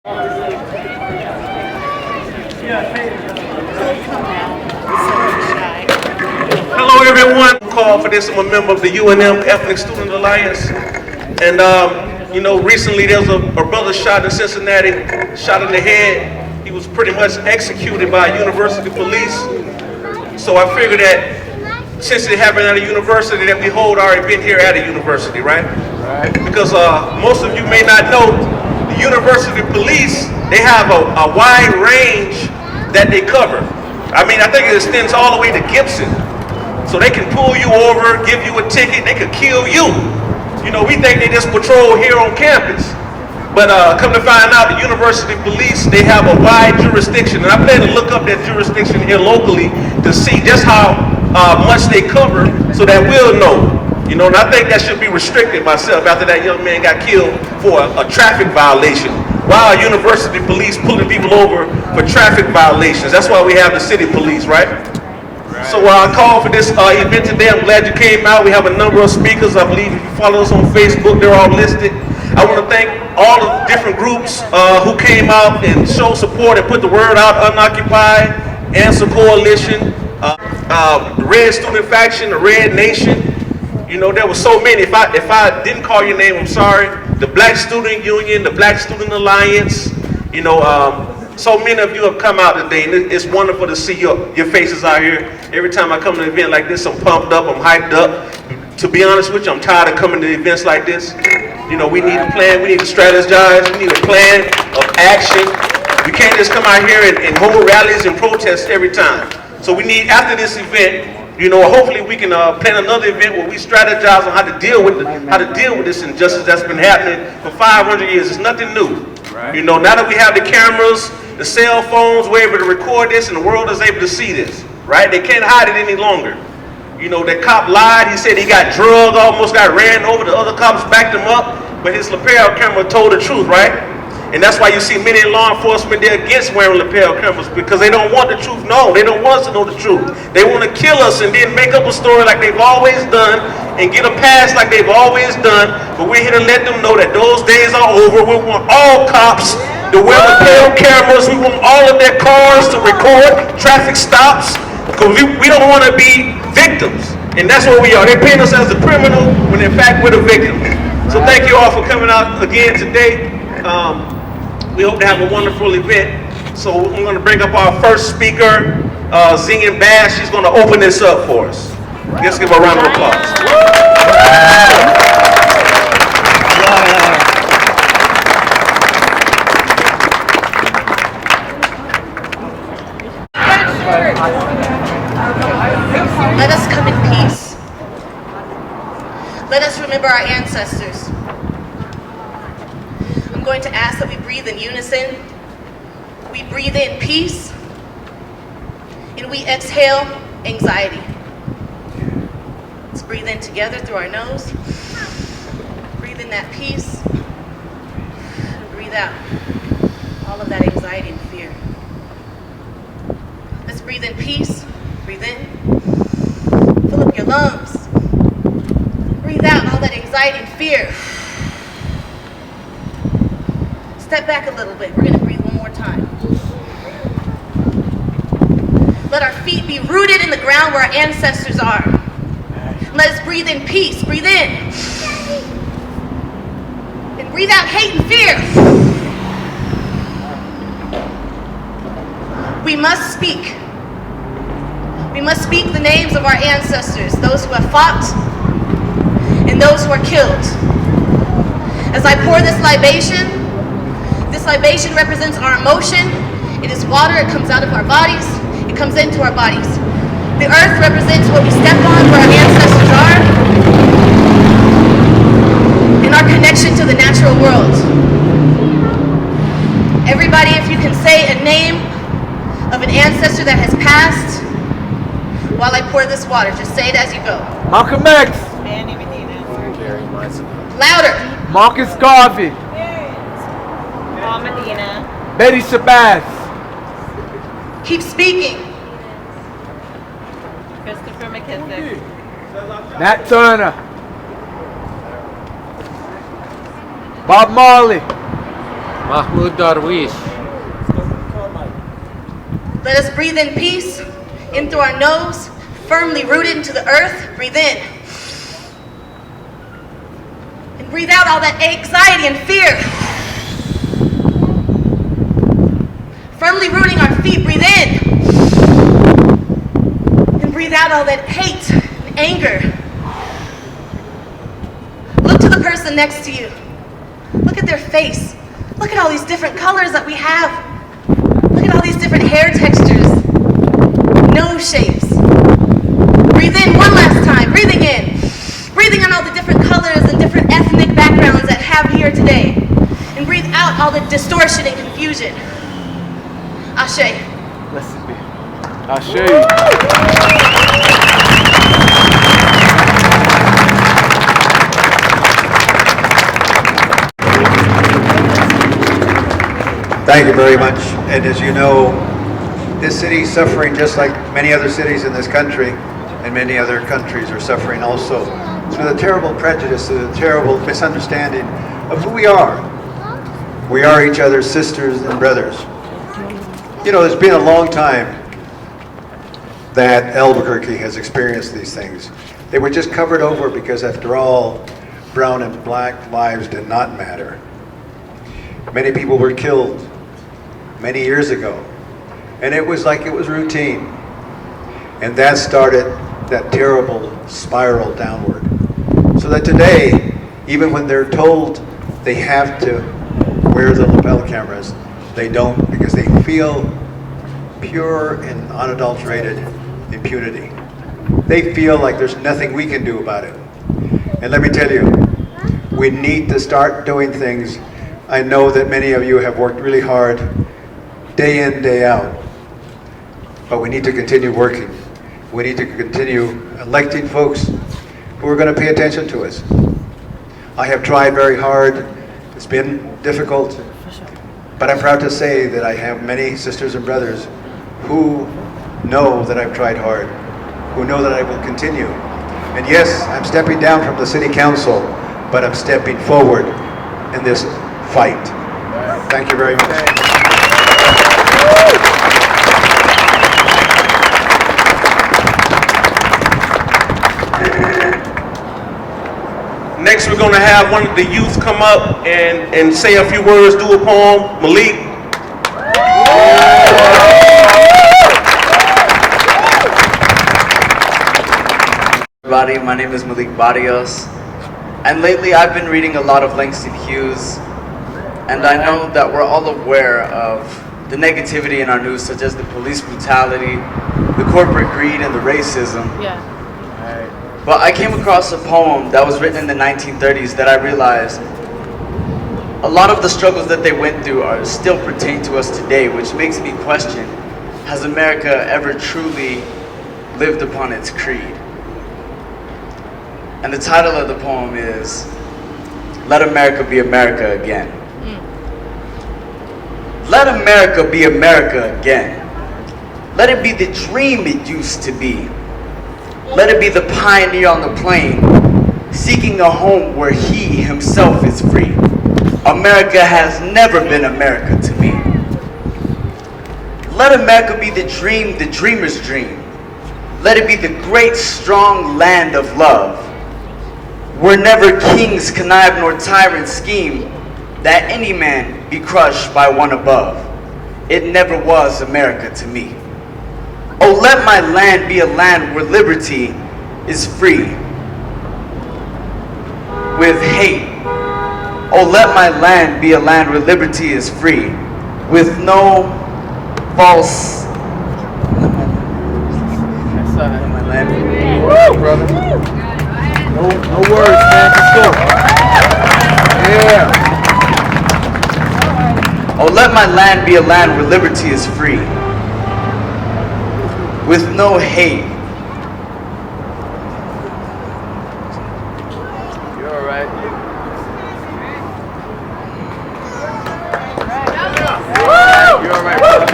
Hello, everyone. Call for this. I'm a member of the UNM Ethnic Student Alliance, and recently there was a brother shot in Cincinnati, shot in the head. He was pretty much executed by university police. So I figured that since it happened at a university, that we hold our event here at a university, right? Right. Because most of you may not know, the university police, they have a wide range that they cover. I mean, I think it extends all the way to Gibson. So they can pull you over, give you a ticket, they could kill you. You know, we think they just patrol here on campus. But come to find out, the university police, they have a wide jurisdiction. And I plan to look up that jurisdiction here locally to see just how much they cover so that we'll know. You know, and I think that should be restricted myself after that young man got killed for a traffic violation. Why are university police pulling people over for traffic violations? That's why we have the city police, right? So I called for this event today. I'm glad you came out. We have a number of speakers. I believe if you follow us on Facebook, they're all listed. I want to thank all of the different groups who came out and showed support and put the word out. Unoccupied, Answer Coalition, the Red Student Faction, the Red Nation. You know, there were so many. If I didn't call your name, I'm sorry. The Black Student Union, the Black Student Alliance. You know, so many of you have come out today, and it's wonderful to see your faces out here. Every time I come to an event like this, I'm pumped up, I'm hyped up. To be honest with you, I'm tired of coming to events like this. You know, we need a plan, we need to strategize, we need a plan of action. We can't just come out here and hold rallies and protests every time. So we need, after this event, you know, hopefully we can plan another event where we strategize on how to deal with this injustice that's been happening for 500 years. It's nothing new. Right. You know, now that we have the cameras, the cell phones, we're able to record this and the world is able to see this, right? They can't hide it any longer. You know, that cop lied. He said he got drugged, almost got ran over. The other cops backed him up, but his lapel camera told the truth, right? And that's why you see many law enforcement, they're against wearing lapel cameras because they don't want the truth known. They don't want us to know the truth. They want to kill us and then make up a story like they've always done and get a pass like they've always done. But we're here to let them know that those days are over. We want all cops to wear lapel cameras. We want all of their cars to record traffic stops because we don't want to be victims. And that's what we are. They're painting us as the criminal when in fact we're the victims. So thank you all for coming out again today. We hope to have a wonderful event. So I'm going to bring up our first speaker, Zingin Bass. She's going to open this up for us. Let's give her a round of applause. Let us come in peace. Let us remember our ancestors. I'm going to ask that we breathe in unison. We breathe in peace, and we exhale anxiety. Let's breathe in together through our nose. Breathe in that peace, and breathe out all of that anxiety and fear. Let's breathe in peace. Breathe in. Fill up your lungs. Breathe out all that anxiety and fear. Step back a little bit. We're going to breathe one more time. Let our feet be rooted in the ground where our ancestors are. Let us breathe in peace. Breathe in. And breathe out hate and fear. We must speak. We must speak the names of our ancestors, those who have fought and those who are killed. As I pour this libation represents our emotion. It is water, it comes out of our bodies, it comes into our bodies. The earth represents what we step on, where our ancestors are, and our connection to the natural world. Everybody, if you can say a name of an ancestor that has passed, while I pour this water, just say it as you go. Malcolm X. Louder. Marcus Garvey. Medina. Betty Shabazz. Keep speaking. Christopher McKissick. Nat Turner. Bob Marley. Mahmoud Darwish. Let us breathe in peace, in through our nose, firmly rooted into the earth. Breathe in. And breathe out all that anxiety and fear. Firmly rooting our feet. Breathe in. And breathe out all that hate and anger. Look to the person next to you. Look at their face. Look at all these different colors that we have. Look at all these different hair textures, nose shapes. Breathe in one last time, breathing in. Breathing in all the different colors and different ethnic backgrounds that have here today. And breathe out all the distortion and confusion. Ashe. Blessed be. Ashe. Thank you very much. And as you know, this city is suffering just like many other cities in this country, and many other countries are suffering also through the terrible prejudice, through the terrible misunderstanding of who we are. We are each other's sisters and brothers. You know, it's been a long time that Albuquerque has experienced these things. They were just covered over because, after all, brown and black lives did not matter. Many people were killed many years ago, and it was like it was routine. And that started that terrible spiral downward. So that today, even when they're told they have to wear the lapel cameras, they don't, because they feel pure and unadulterated impunity. They feel like there's nothing we can do about it. And let me tell you, we need to start doing things. I know that many of you have worked really hard, day in, day out, but we need to continue working. We need to continue electing folks who are going to pay attention to us. I have tried very hard. It's been difficult, but I'm proud to say that I have many sisters and brothers who know that I've tried hard, who know that I will continue. And yes, I'm stepping down from the city council, but I'm stepping forward in this fight. Thank you very much. Next, we're going to have one of the youth come up and say a few words, do a poem. Malik. Everybody, my name is Malik Barrios, and lately I've been reading a lot of Langston Hughes, and I know that we're all aware of the negativity in our news, such as the police brutality, the corporate greed, and the racism. Yeah. But I came across a poem that was written in the 1930s that I realized a lot of the struggles that they went through are still pertain to us today, which makes me question, has America ever truly lived upon its creed? And the title of the poem is, Let America Be America Again. Let America be America again. Let it be the dream it used to be. Let it be the pioneer on the plain, seeking a home where he himself is free. America has never been America to me. Let America be the dream, the dreamer's dream. Let it be the great, strong land of love, where never kings connive nor tyrants scheme, that any man be crushed by one above. It never was America to me. Oh, let my land be a land where liberty is free with hate. Oh, let my land be a land where liberty is free with no false. Let my land be. Woo, brother. No words, man. Let's go. Yeah. Oh, let my land be a land where liberty is free with no hate. You're all right. You're all right, brother.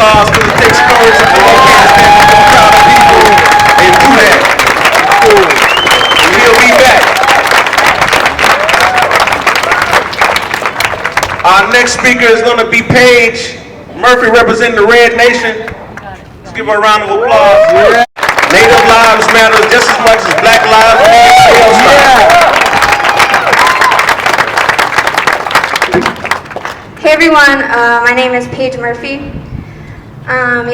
applause because it takes courage to go up and stand before a crowd of people and do that. We'll be back. Our next speaker is going to be Paige Murphy, representing the Red Nation. Let's give her a round of applause. Native lives matter just as much as black lives matter. Hey everyone, my name is Paige Murphy. I'm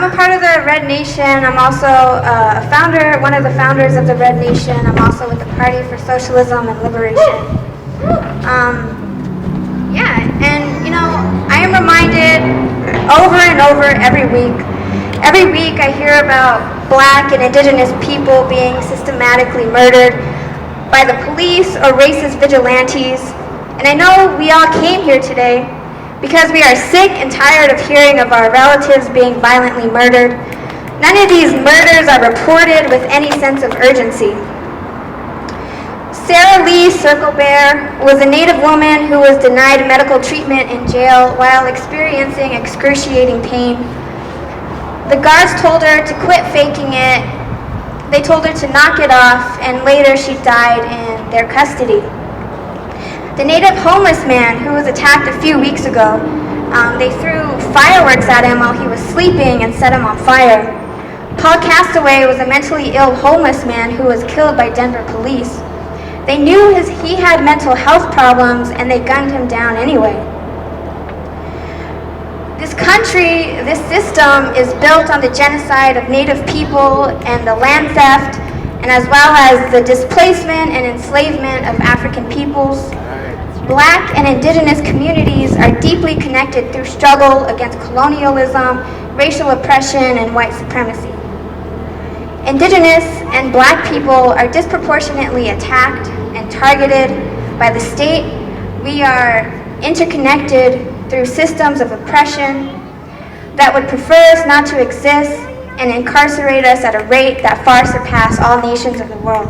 a part of the Red Nation. I'm also a founder, one of the founders of the Red Nation. I'm also with the Party for Socialism and Liberation. And you know, I am reminded over and over every week. Every week I hear about black and indigenous people being systematically murdered by the police or racist vigilantes. And I know we all came here today because we are sick and tired of hearing of our relatives being violently murdered. None of these murders are reported with any sense of urgency. Sarah Lee Circlebear was a Native woman who was denied medical treatment in jail while experiencing excruciating pain. The guards told her to quit faking it. They told her to knock it off, and later she died in their custody. The Native homeless man who was attacked a few weeks ago, they threw fireworks at him while he was sleeping and set him on fire. Paul Castaway was a mentally ill homeless man who was killed by Denver police. They knew he had mental health problems and they gunned him down anyway. This country, this system is built on the genocide of Native people and the land theft, and as well as the displacement and enslavement of African peoples. Black and indigenous communities are deeply connected through struggle against colonialism, racial oppression, and white supremacy. Indigenous and black people are disproportionately attacked and targeted by the state. We are interconnected through systems of oppression that would prefer us not to exist and incarcerate us at a rate that far surpasses all nations of the world.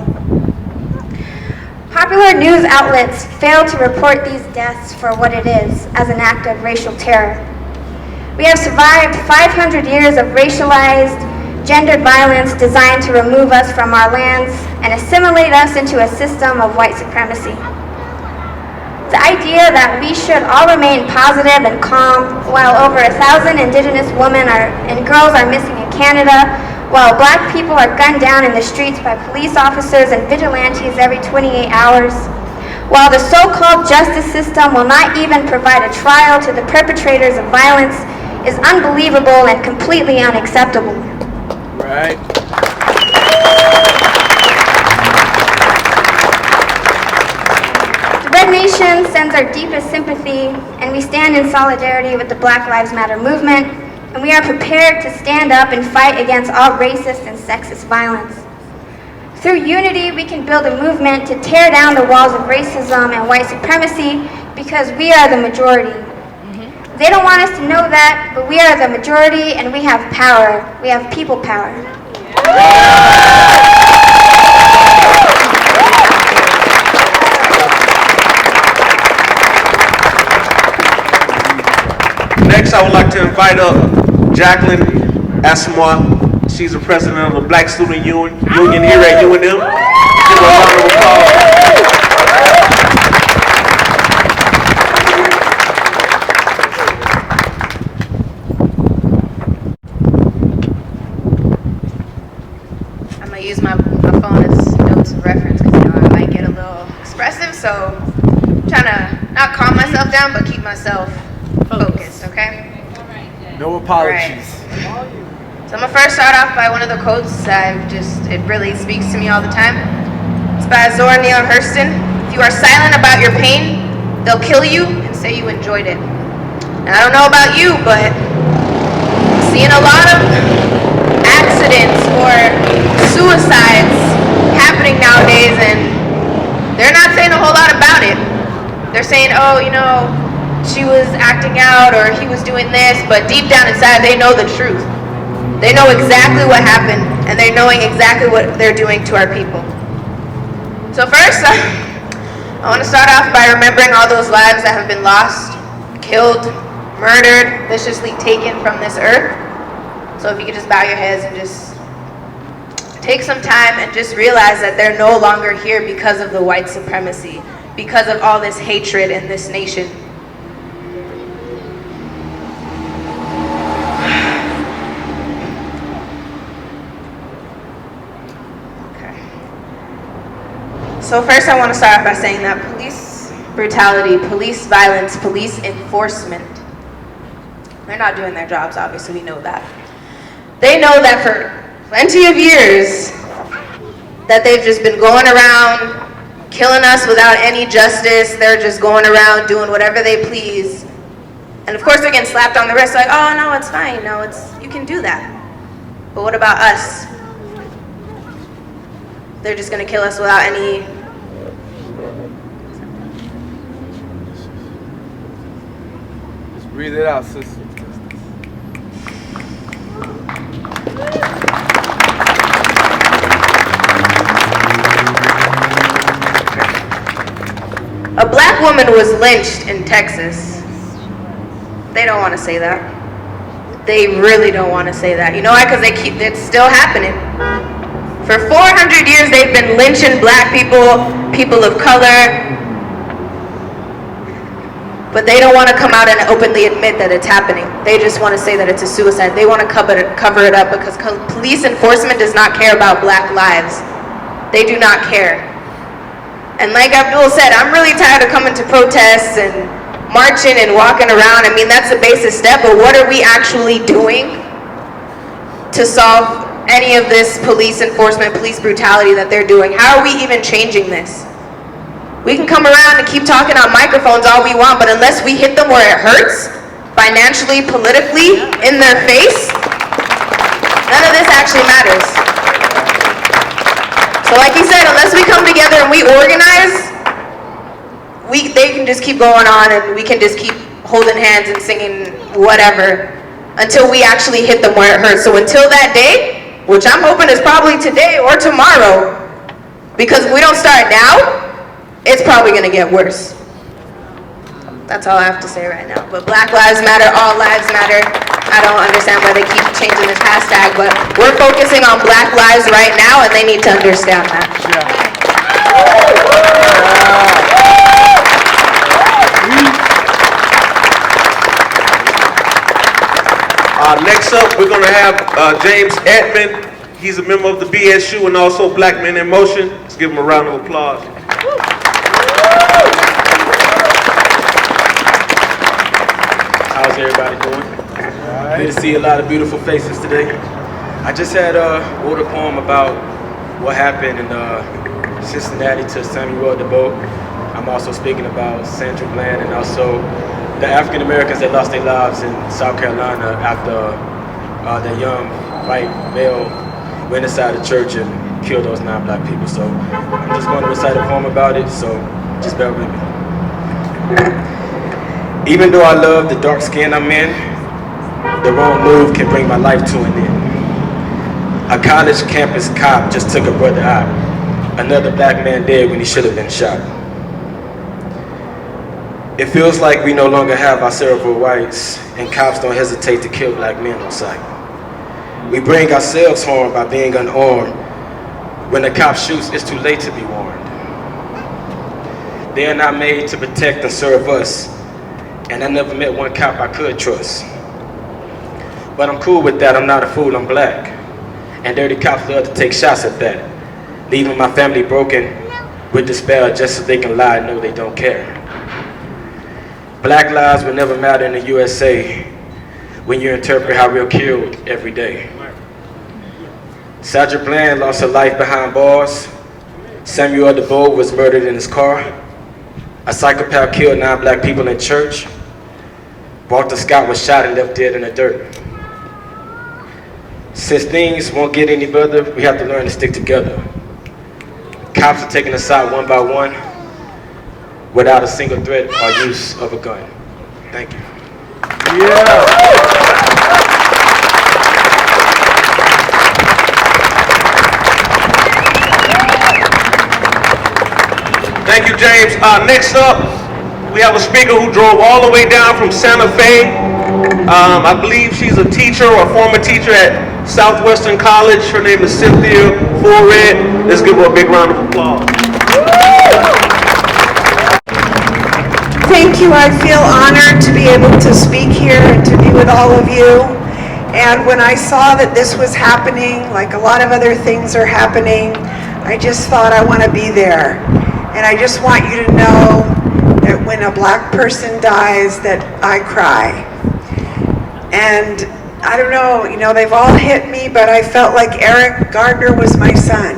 Popular news outlets fail to report these deaths for what it is, as an act of racial terror. We have survived 500 years of racialized, gendered violence designed to remove us from our lands and assimilate us into a system of white supremacy. The idea that we should all remain positive and calm while over 1,000 indigenous women and girls are missing in Canada, while black people are gunned down in the streets by police officers and vigilantes every 28 hours, while the so-called justice system will not even provide a trial to the perpetrators of violence, is unbelievable and completely unacceptable. Right. The Red Nation sends our deepest sympathy, and we stand in solidarity with the Black Lives Matter movement, and we are prepared to stand up and fight against all racist and sexist violence. Through unity, we can build a movement to tear down the walls of racism and white supremacy because we are the majority. They don't want us to know that, but we are the majority and we have power. We have people power. Next, I would like to invite up Jacqueline Asamoah. She's the president of the Black Student Union here at UNM. Give her a round of applause. I'm going to use my phone as notes of reference because I might get a little expressive, so I'm trying to not calm myself down, but keep myself focused, okay? No apologies. So I'm going to first start off by one of the quotes it really speaks to me all the time. It's by Zora Neale Hurston. If you are silent about your pain, they'll kill you and say you enjoyed it. And I don't know about you, but I'm seeing a lot of accidents or suicides happening nowadays, and they're not saying a whole lot about it. They're saying, oh, you know, she was acting out or he was doing this, but deep down inside they know the truth. They know exactly what happened, and they're knowing exactly what they're doing to our people. So first, I want to start off by remembering all those lives that have been lost, killed, murdered, viciously taken from this earth. So if you could just bow your heads and just take some time and just realize that they're no longer here because of the white supremacy, because of all this hatred in this nation. Okay. So first I want to start off by saying that police brutality, police violence, police enforcement, they're not doing their jobs, obviously, we know that. They know that for plenty of years that they've just been going around killing us without any justice. They're just going around doing whatever they please. And of course they're getting slapped on the wrist like, oh no, it's fine, no, you can do that. But what about us? They're just gonna kill us without any... Just breathe it out, sister. A black woman was lynched in Texas. They don't want to say that. They really don't want to say that. You know why? Because it's still happening. For 400 years they've been lynching black people, people of color, but they don't want to come out and openly admit that it's happening. They just want to say that it's a suicide. They want to cover it up because police enforcement does not care about black lives. They do not care. And like Abdul said, I'm really tired of coming to protests and marching and walking around. I mean, that's the basic step, but what are we actually doing to solve any of this police enforcement, police brutality that they're doing? How are we even changing this? We can come around and keep talking on microphones all we want, but unless we hit them where it hurts, financially, politically, in their face, none of this actually matters. So like he said, unless we come together and we organize, they can just keep going on and we can just keep holding hands and singing whatever until we actually hit them where it hurts. So until that day, which I'm hoping is probably today or tomorrow, because if we don't start now, it's probably gonna get worse. That's all I have to say right now. But Black Lives Matter, all lives matter. I don't understand why they keep changing this hashtag, but we're focusing on black lives right now and they need to understand that. Next up, we're gonna have James Edmond. He's a member of the BSU and also Black Men in Motion. Let's give him a round of applause. How's everybody doing? Good to see a lot of beautiful faces today. I just had wrote a poem about what happened in Cincinnati to Samuel DuBose. I'm also speaking about Sandra Bland and also the African Americans that lost their lives in South Carolina after the young white male went inside the church and killed those 9 black people. So I'm just going to recite a poem about it, so just bear with me. Even though I love the dark skin I'm in, the wrong move can bring my life to an end. A college campus cop just took a brother out. Another black man dead when he should have been shot. It feels like we no longer have our cerebral rights, and cops don't hesitate to kill black men on sight. We bring ourselves harm by being unarmed. When the cop shoots, it's too late to be warned. They are not made to protect and serve us, and I never met one cop I could trust. But I'm cool with that, I'm not a fool, I'm black. And dirty cops love to take shots at that, leaving my family broken with despair just so they can lie and know they don't care. Black lives will never matter in the USA when you interpret how we're killed every day. Sandra Bland lost her life behind bars. Samuel DuBose was murdered in his car. A psychopath killed 9 black people in church. Walter Scott was shot and left dead in the dirt. Since things won't get any better, we have to learn to stick together. Cops are taking us out one by one without a single threat or use of a gun. Thank you. Thank you, James. Next up, we have a speaker who drove all the way down from Santa Fe I believe she's a teacher or a former teacher at Southwestern College. Her name is Cynthia Forred. Let's give her a big round of applause. Thank you. I feel honored to be able to speak here and to be with all of you. And when I saw that this was happening, like a lot of other things are happening, I just thought I want to be there. And I just want you to know that when a black person dies, that I cry. And I don't know, you know, they've all hit me, but I felt like Eric Garner was my son.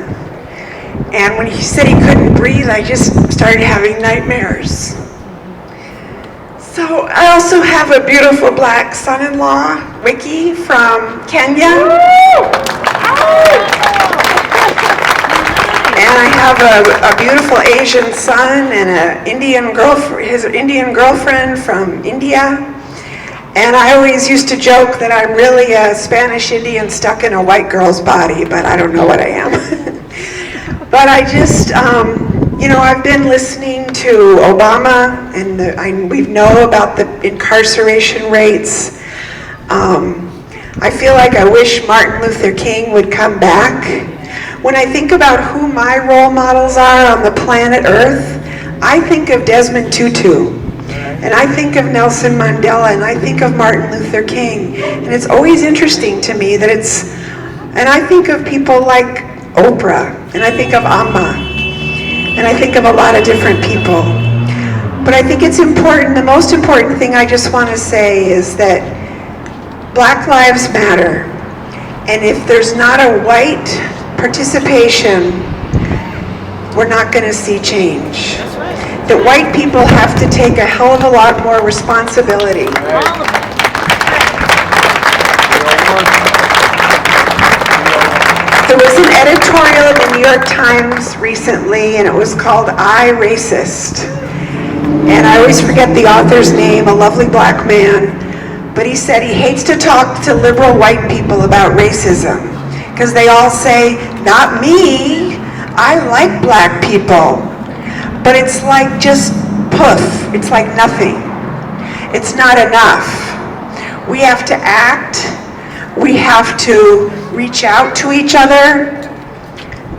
And when he said he couldn't breathe, I just started having nightmares. So I also have a beautiful black son-in-law, Ricky, from Kenya. And I have a beautiful Asian son and his Indian girlfriend from India. And I always used to joke that I'm really a Spanish Indian stuck in a white girl's body, but I don't know what I am. But I just, you know, I've been listening to Obama, and we know about the incarceration rates. I feel like I wish Martin Luther King would come back. When I think about who my role models are on the planet Earth, I think of Desmond Tutu, and I think of Nelson Mandela, and I think of Martin Luther King. And it's always interesting to me that and I think of people like Oprah, and I think of Amma, and I think of a lot of different people. But I think it's important, the most important thing I just want to say is that Black Lives Matter. And if there's not a white participation, we're not going to see change. That white people have to take a hell of a lot more responsibility. There was an editorial in the New York Times recently, and it was called I Racist. And I always forget the author's name, a lovely black man, but he said he hates to talk to liberal white people about racism because they all say, not me, I like black people. But it's like just poof, it's like nothing. It's not enough. We have to act, we have to reach out to each other,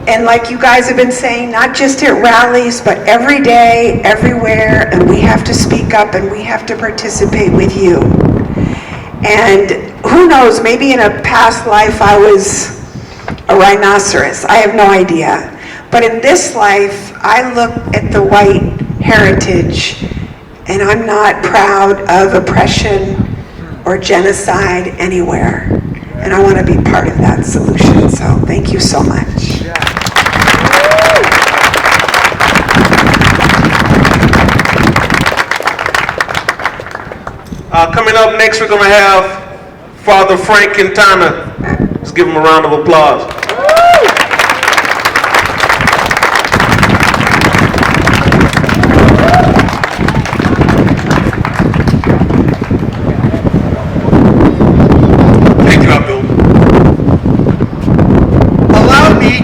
and like you guys have been saying, not just at rallies, but every day, everywhere, and we have to speak up and we have to participate with you. And who knows, maybe in a past life I was a rhinoceros, I have no idea. But in this life, I look at the white heritage, and I'm not proud of oppression or genocide anywhere. And I want to be part of that solution, so thank you so much. Coming up next, we're going to have Father Frank Quintana. Let's give him a round of applause.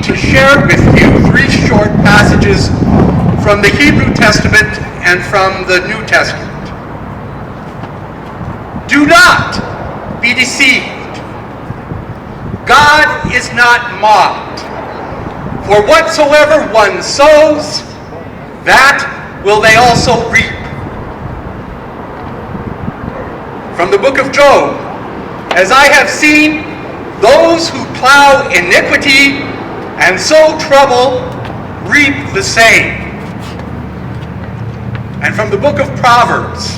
To share with you 3 short passages from the Hebrew Testament and from the New Testament. Do not be deceived. God is not mocked. For whatsoever one sows, that will they also reap. From the book of Job, as I have seen, those who plow iniquity and sow trouble reap the same. And from the book of Proverbs,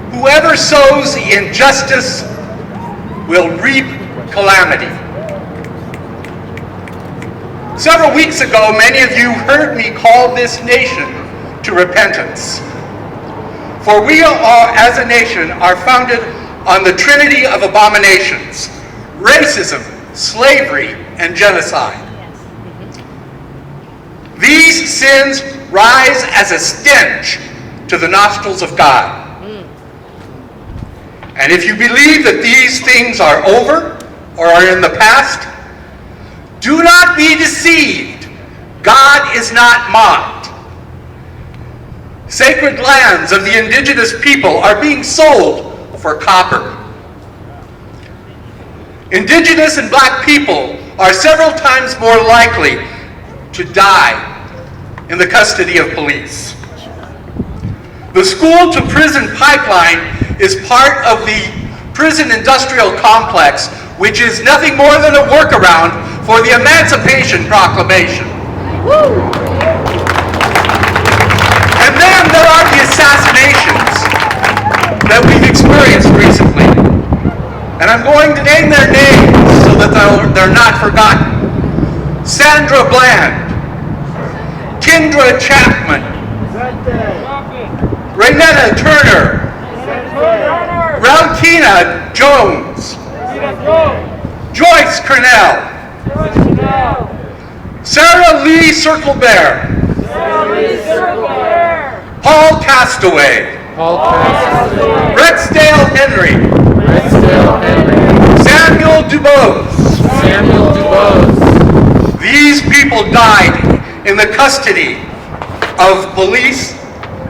whoever sows injustice will reap calamity. Several weeks ago, many of you heard me call this nation to repentance. For we are, as a nation, are founded on the trinity of abominations: racism, slavery, and genocide. These sins rise as a stench to the nostrils of God. And if you believe that these things are over or are in the past, do not be deceived. God is not mocked. Sacred lands of the indigenous people are being sold for copper. Indigenous and black people are several times more likely to die in the custody of police. The school-to-prison pipeline is part of the prison industrial complex, which is nothing more than a workaround for the Emancipation Proclamation. And then there are the assassinations that we've experienced recently. And I'm going to name their names so that they're not forgotten. Sandra Bland, Kendra Chapman, Renetta Turner, Raltina Jones, Joyce Cornell, Sarah Lee Circlebear, Paul Castaway, Rexdale Henry, Samuel DuBose. These people died in the custody of police,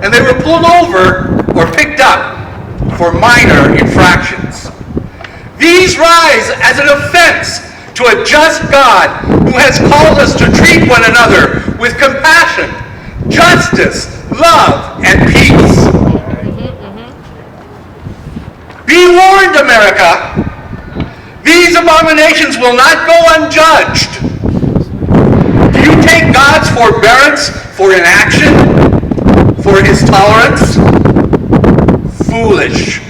and they were pulled over or picked up for minor infractions. These rise as an offense to a just God who has called us to treat one another with compassion, justice, love, and peace. Be warned, America. These abominations will not go unjudged. Do you take God's forbearance for inaction? For his tolerance? Foolish.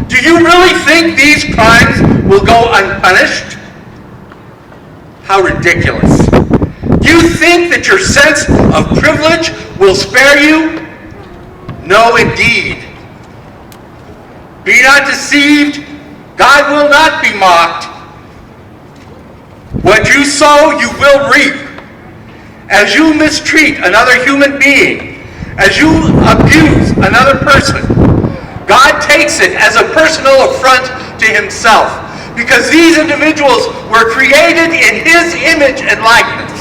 Do you really think these crimes will go unpunished? How ridiculous. Do you think that your sense of privilege will spare you? No, indeed. Be not deceived. God will not be mocked. What you sow, you will reap. As you mistreat another human being, as you abuse another person, God takes it as a personal affront to himself, because these individuals were created in his image and likeness.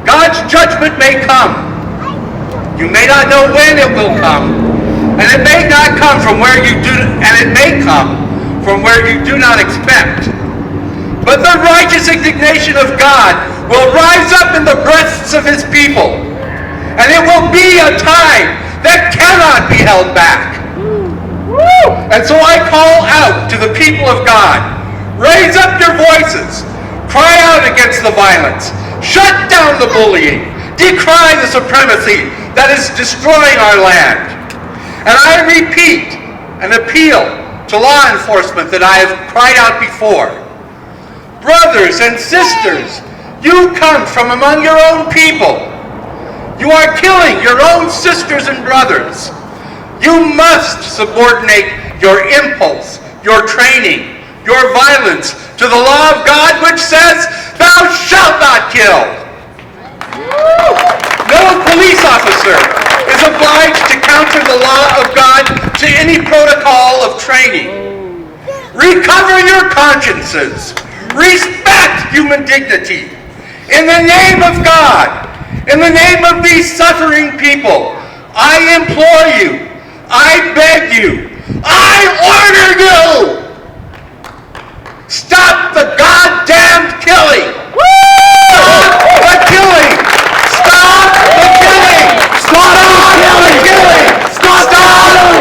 God's judgment may come. You may not know when it will come, and it may not come from where you do, and it may come from where you do not expect. But the righteous indignation of God will rise up in the breasts of his people, and it will be a time that cannot be held back. And so I call out to the people of God, raise up your voices, cry out against the violence, shut down the bullying, decry the supremacy that is destroying our land. And I repeat and appeal to law enforcement that I have cried out before. Brothers and sisters, you come from among your own people. You are killing your own sisters and brothers. You must subordinate your impulse, your training, your violence to the law of God, which says, "Thou shalt not kill." No police officer is obliged to counter the law of God to any protocol of training. Recover your consciences. Respect human dignity. In the name of God, in the name of these suffering people, I implore you, I beg you, I order you, stop the goddamned killing! Stop the killing! Stop the killing! Stop the killing! Stop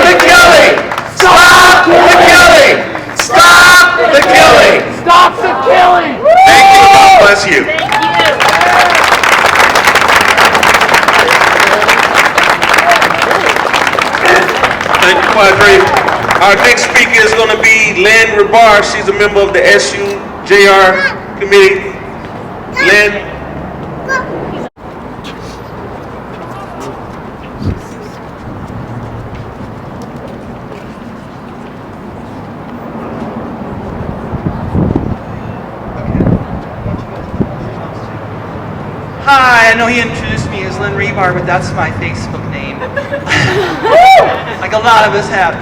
the killing! Stop the killing! Stop the killing! Stop the killing! Thank you. God bless you. Thank you, Padre. Our next speaker is going to be Lynn Rebar. She's a member of the SUJR committee. Lynn. Hi, I know he introduced me as Lynn Rebar, but that's my Facebook name. Like a lot of us have.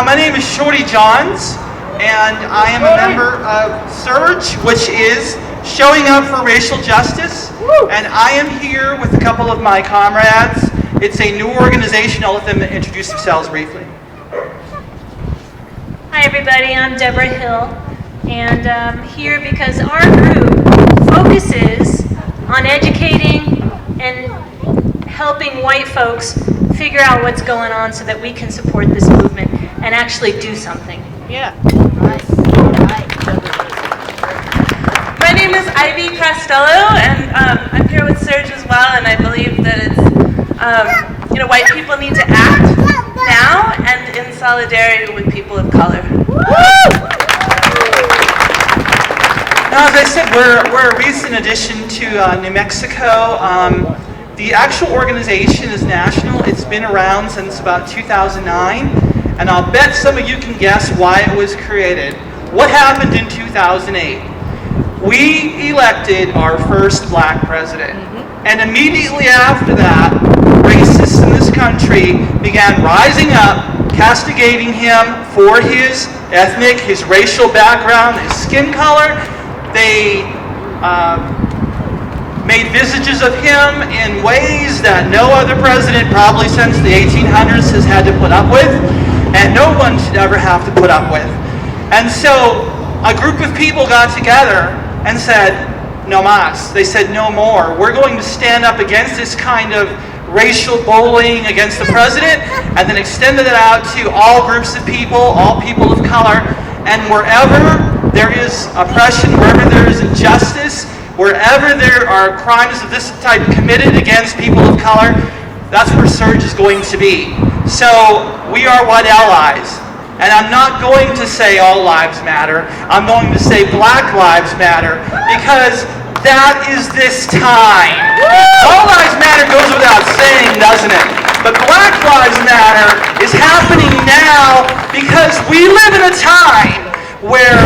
My name is Shorty Johns, and I am a member of SURGE, which is Showing Up for Racial Justice. And I am here with a couple of my comrades. It's a new organization. I'll let them introduce themselves briefly. Hi everybody, I'm Deborah Hill, and I'm here because our group focuses on educating and helping white folks figure out what's going on so that we can support this movement and actually do something. Yeah. My name is Ivy Costello, and I'm here with Serge as well, and I believe that it's, white people need to act now and in solidarity with people of color. Now, as I said, we're a recent addition to New Mexico. The actual organization is national. It's been around since about 2009, and I'll bet some of you can guess why it was created. What happened in 2008? We elected our first black president, and immediately after that, racists in this country began rising up, castigating him for his ethnic, his racial background, his skin color. They made visages of him in ways that no other president probably since the 1800s has had to put up with, and no one should ever have to put up with. And so a group of people got together and said, no mas. They said, no more. We're going to stand up against this kind of racial bullying against the president, and then extended it out to all groups of people, all people of color, and wherever there is oppression, wherever there is injustice, wherever there are crimes of this type committed against people of color, that's where Serge is going to be. So we are white allies. And I'm not going to say all lives matter. I'm going to say Black Lives Matter, because that is this time. All lives matter goes without saying, doesn't it? But Black Lives Matter is happening now because we live in a time where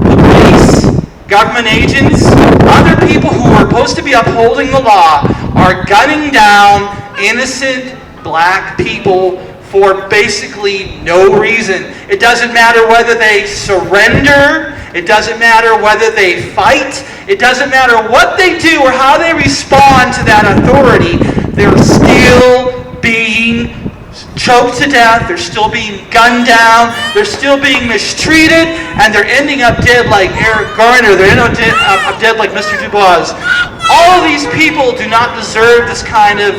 the police, government agents, other people who are supposed to be upholding the law are gunning down innocent black people for basically no reason. It doesn't matter whether they surrender. It doesn't matter whether they fight. It doesn't matter what they do or how they respond to that authority. They're still being choked to death. They're still being gunned down. They're still being mistreated, and they're ending up dead like Garner. They're ending up dead like Mr. DuBose. All of these people do not deserve this kind of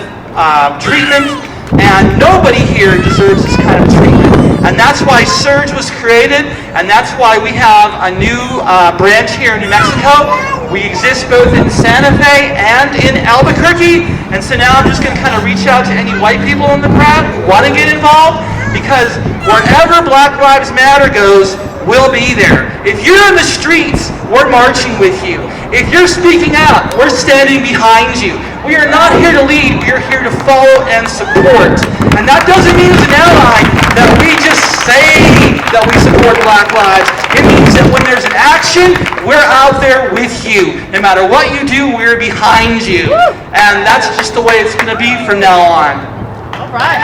treatment. And nobody here deserves this kind of treatment. And that's why Serge was created, and that's why we have a new branch here in New Mexico. We exist both in Santa Fe and in Albuquerque. And so now I'm just going to kind of reach out to any white people in the crowd who want to get involved, because wherever Black Lives Matter goes, we'll be there. If you're in the streets, we're marching with you. If you're speaking out, we're standing behind you. We are not here to lead, we are here to follow and support. And that doesn't mean as an ally that we just say that we support Black lives. It means that when there's an action, we're out there with you. No matter what you do, we're behind you. And that's just the way it's going to be from now on. All right.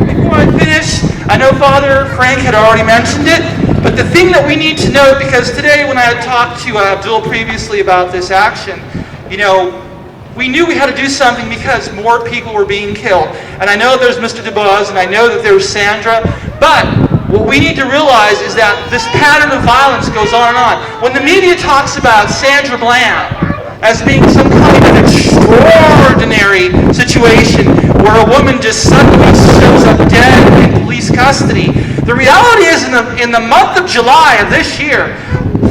Before I finish, I know Father Frank had already mentioned it, but the thing that we need to know, because today when I had talked to Abdul previously about this action, we knew we had to do something because more people were being killed. And I know there's Mr. DuBose, and I know that there's Sandra, but what we need to realize is that this pattern of violence goes on and on. When the media talks about Sandra Bland as being some kind of extraordinary situation where a woman just suddenly shows up dead in police custody, the reality is in the month of July of this year,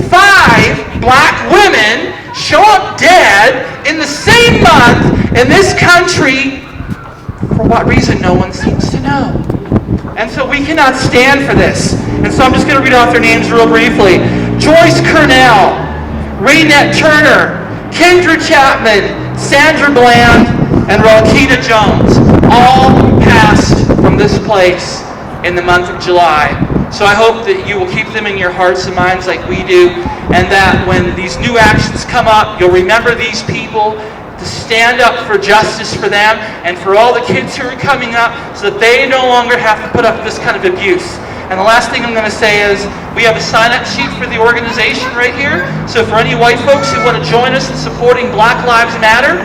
5 black women show up dead in the same month in this country. For what reason, no one seems to know. And so we cannot stand for this. And so I'm just going to read off their names real briefly. Joyce Cornell, Raynette Turner, Kendra Chapman, Sandra Bland, and Ralkita Jones all passed from this place in the month of July. So I hope that you will keep them in your hearts and minds like we do, and that when these new actions come up, you'll remember these people, to stand up for justice for them and for all the kids who are coming up, so that they no longer have to put up with this kind of abuse. And the last thing I'm going to say is, we have a sign-up sheet for the organization right here. So for any white folks who want to join us in supporting Black Lives Matter,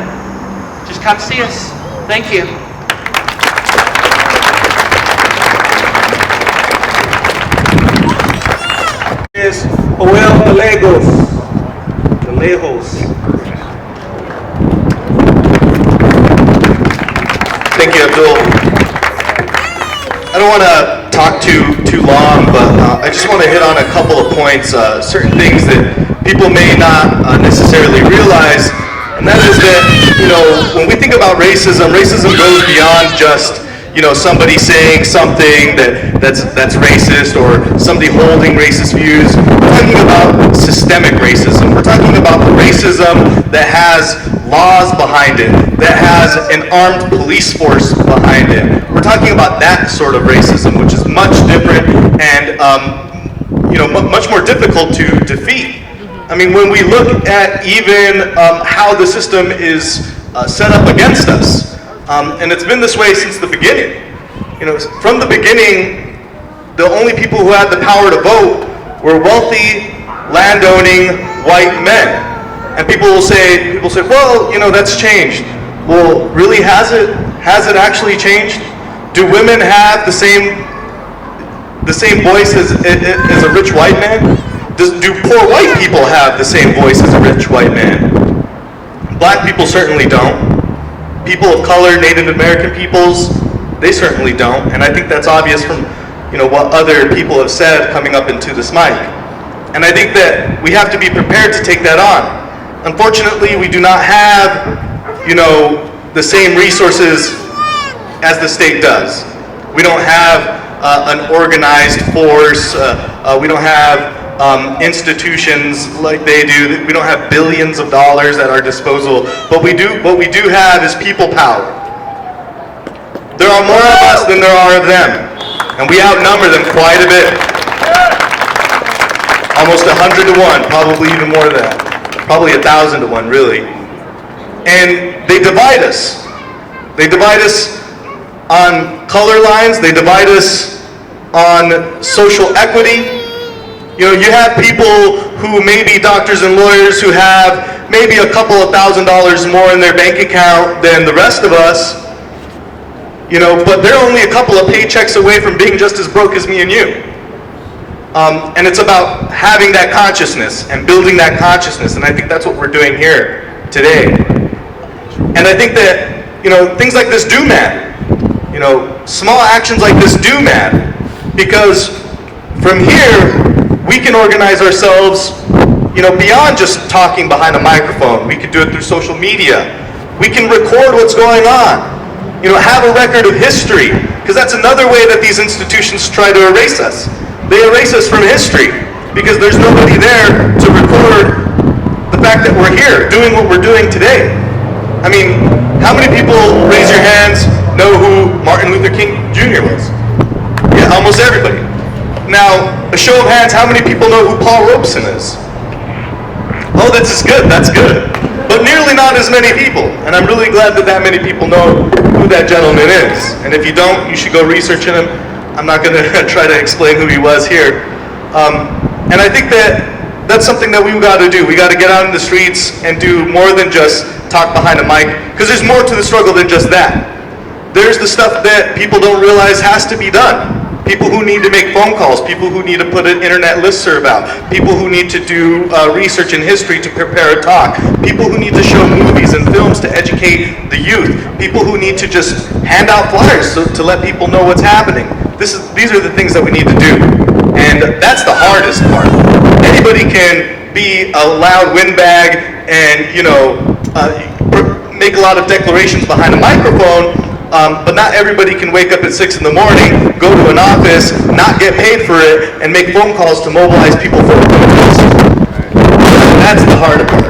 just come see us. Thank you. Is Joel Gallegos. Thank you, Abdul. I don't want to talk too long, but I just want to hit on a couple of points, certain things that people may not necessarily realize, and that is that, you know, when we think about racism, racism goes beyond just, you know, somebody saying something that's racist or somebody holding racist views. We're talking about systemic racism. We're talking about the racism that has laws behind it, that has an armed police force behind it. We're talking about that sort of racism, which is much different and you know, much more difficult to defeat. I mean, when we look at even how the system is set up against us, and it's been this way since the beginning. You know, from the beginning, the only people who had the power to vote were wealthy, landowning white men. And people will say, well, you know, that's changed. Well, really, has it actually changed? Do women have the same voice as a rich white man? Do poor white people have the same voice as a rich white man? Black people certainly don't. People of color, Native American peoples, they certainly don't. And I think that's obvious from, you know, what other people have said coming up into this mic. And I think that we have to be prepared to take that on. Unfortunately, we do not have, you know, the same resources as the state does. We don't have an organized force. We don't have institutions like they do. We don't have billions of dollars at our disposal. But what we do have is people power. There are more of us than there are of them. And we outnumber them quite a bit. Almost 100 to 1, probably even more than that. Probably 1,000 to 1, really. And they divide us. They divide us on color lines. They divide us on social equity. You know, you have people who may be doctors and lawyers who have maybe a couple of $1,000s more in their bank account than the rest of us, you know, but they're only a couple of paychecks away from being just as broke as me and you. And it's about having that consciousness and building that consciousness, and I think that's what we're doing here today. And I think that, you know, things like this do matter. You know, small actions like this do matter, because from here, we can organize ourselves, you know, beyond just talking behind a microphone. We can do it through social media. We can record what's going on. You know, have a record of history, because that's another way that these institutions try to erase us. They erase us from history because there's nobody there to record the fact that we're here doing what we're doing today. I mean, how many people, raise your hands, know who Martin Luther King Jr. was? Yeah, almost everybody. Now, a show of hands, how many people know who Paul Robeson is? Oh, that's good, that's good. But nearly not as many people. And I'm really glad that that many people know who that gentleman is. And if you don't, you should go research him. I'm not going to try to explain who he was here. And I think that that's something that we've got to do. We got to get out in the streets and do more than just talk behind a mic, because there's more to the struggle than just that. There's the stuff that people don't realize has to be done. People who need to make phone calls, people who need to put an internet listserv out, people who need to do research in history to prepare a talk, people who need to show movies and films to educate the youth, people who need to just hand out flyers to let people know what's happening. These are the things that we need to do. And that's the hardest part. Anybody can be a loud windbag and, you know, make a lot of declarations behind a microphone, but not everybody can wake up at 6 in the morning, go to an office, not get paid for it, and make phone calls to mobilize people for a protest. That's the hard part.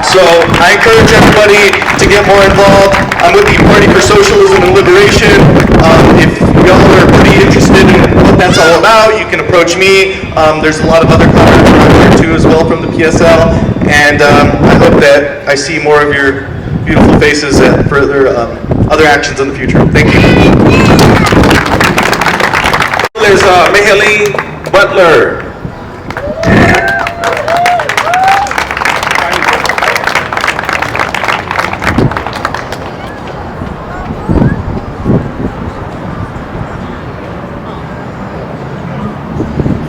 So I encourage everybody to get more involved. I'm with the Party for Socialism and Liberation. If y'all are pretty interested in what that's all about, you can approach me. There's a lot of other comments around here too as well from the PSL. And I hope that I see more of your beautiful faces at further other actions in the future. Thank you. There's Mahaleen Butler.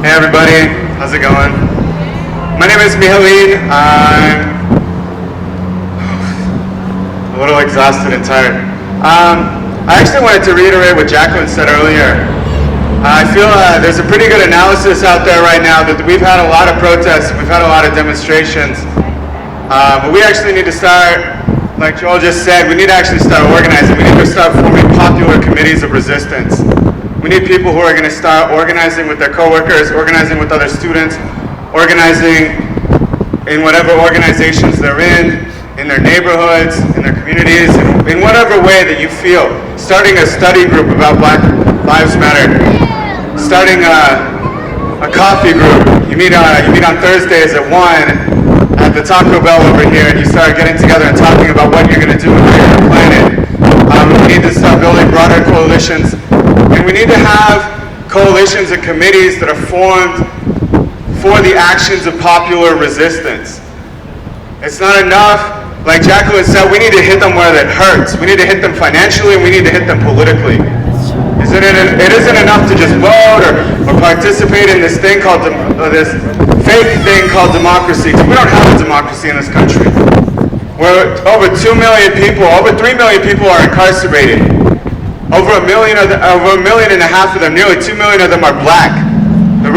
Hey everybody, how's it going? My name is Mihailin. I'm a little exhausted and tired. I actually wanted to reiterate what Jacqueline said earlier. I feel there's a pretty good analysis out there right now that we've had a lot of protests, we've had a lot of demonstrations, but we actually need to start, like Joel just said, we need to actually start organizing. We need to start forming popular committees of resistance. We need people who are going to start organizing with their coworkers, organizing with other students, organizing in whatever organizations they're in their neighborhoods, in their communities, in whatever way that you feel. Starting a study group about Black Lives Matter. Starting a coffee group. You meet on Thursdays at 1 at the Taco Bell over here, and you start getting together and talking about what you're going to do with your planet. We need to start building broader coalitions. And we need to have coalitions and committees that are formed for the actions of popular resistance. It's not enough, like Jacqueline said, we need to hit them where it hurts. We need to hit them financially, and we need to hit them politically. It isn't enough to just vote or participate in this thing called, this fake thing called democracy. We don't have a democracy in this country. Where over 2 million people, over 3 million people are incarcerated. Over a million and a half of them, nearly 2 million of them are Black. The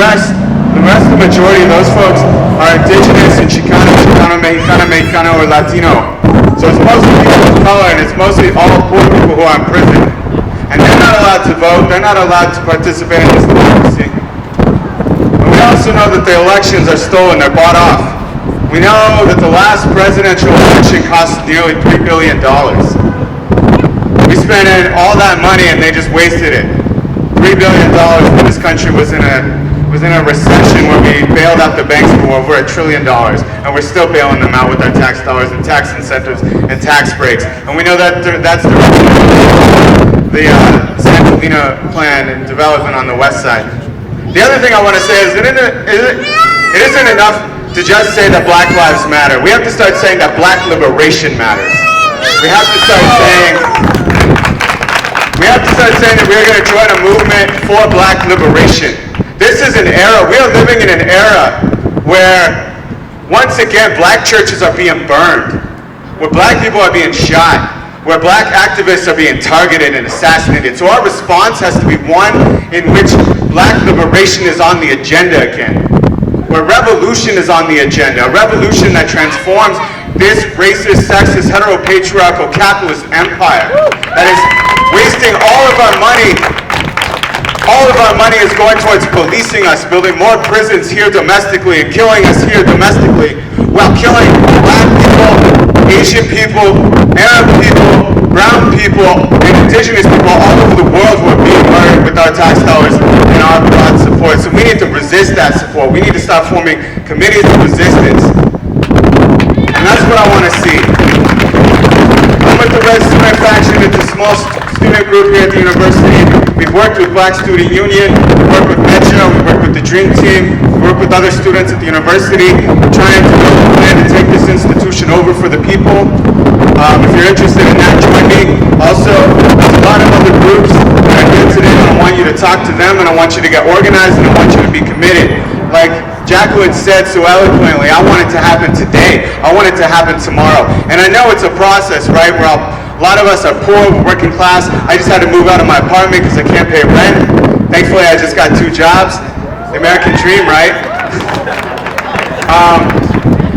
majority of those folks are indigenous and Chicano, Mexicano, or Latino. So it's mostly people of color, and it's mostly all poor people who are in prison. And they're not allowed to vote, they're not allowed to participate in this democracy. And we also know that the elections are stolen, they're bought off. We know that the last presidential election cost nearly $3 billion. We spent in all that money and they just wasted it. $3 billion when this country was in a recession where we bailed out the banks for over $1 trillion, and we're still bailing them out with our tax dollars and tax incentives and tax breaks. And we know that that's the Santa Bland plan and development on the west side. The other thing I want to say is it isn't enough to just say that Black Lives Matter. We have to start saying that Black liberation matters. We have to start saying that we're going to join a movement for Black liberation. This is an era, we are living in an era where, once again, Black churches are being burned, where Black people are being shot, where Black activists are being targeted and assassinated. So our response has to be one in which Black liberation is on the agenda again, where revolution is on the agenda, a revolution that transforms this racist, sexist, heteropatriarchal, capitalist empire that is wasting all of our money. All of our money is going towards policing us, building more prisons here domestically and killing us here domestically, while killing Black people, Asian people, Arab people, brown people, and indigenous people all over the world who are being murdered with our tax dollars and our broad support. So we need to resist that support. We need to start forming committees of resistance. And that's what I want to see. I'm with the Red Student Faction. It's a small student group here at the university. We've worked with Black Student Union, we work with Metro, we work with the Dream Team, we work with other students at the university. We're trying to build a plan to take this institution over for the people. If you're interested in that, join me. Also, there's a lot of other groups that are here today, and I want you to talk to them, and I want you to get organized, and I want you to be committed. Like Jacqueline said so eloquently, I want it to happen today. I want it to happen tomorrow. And I know it's a process, right? Where a lot of us are poor, we're working class. I just had to move out of my apartment because I can't pay rent. Thankfully, I just got 2 jobs. The American dream, right?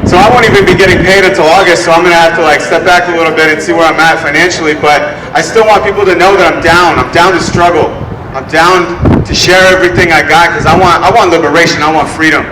So I won't even be getting paid until August, so I'm gonna have to step back a little bit and see where I'm at financially, but I still want people to know that I'm down to struggle. I'm down to share everything I got because I want liberation, I want freedom.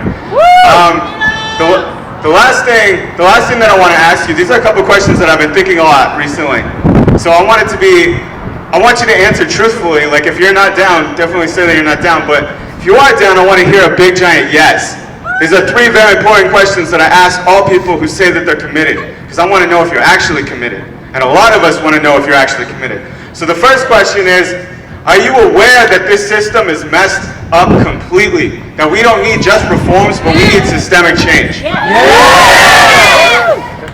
The last thing that I want to ask you, these are a couple questions that I've been thinking a lot recently. So I want you to answer truthfully. Like if you're not down, definitely say that you're not down, but if you are down, I want to hear a big giant yes. These are 3 very important questions that I ask all people who say that they're committed, because I want to know if you're actually committed. And a lot of us want to know if you're actually committed. So the first question is, are you aware that this system is messed up completely? That we don't need just reforms, but we need systemic change?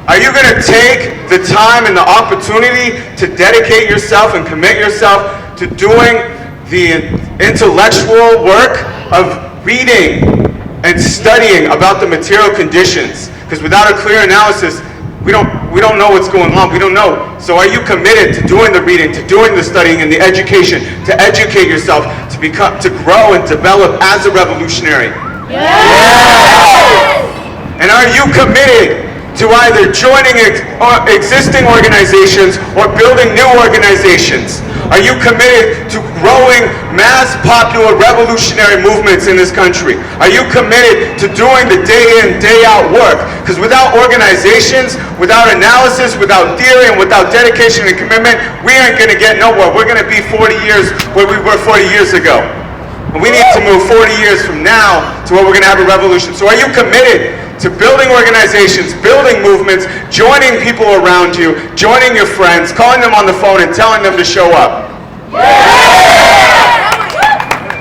Are you going to take the time and the opportunity to dedicate yourself and commit yourself to doing the intellectual work of reading and studying about the material conditions, because without a clear analysis, we don't know what's going on. We don't know. So are you committed to doing the reading, to doing the studying and the education, to educate yourself, to grow and develop as a revolutionary? Yes! And are you committed to either joining existing organizations or building new organizations? Are you committed to growing mass popular revolutionary movements in this country? Are you committed to doing the day in, day out work? Because without organizations, without analysis, without theory, and without dedication and commitment, we aren't going to get nowhere. We're going to be 40 years where we were 40 years ago. And we need to move 40 years from now to where we're going to have a revolution. So are you committed to building organizations, building movements, joining people around you, joining your friends, calling them on the phone and telling them to show up?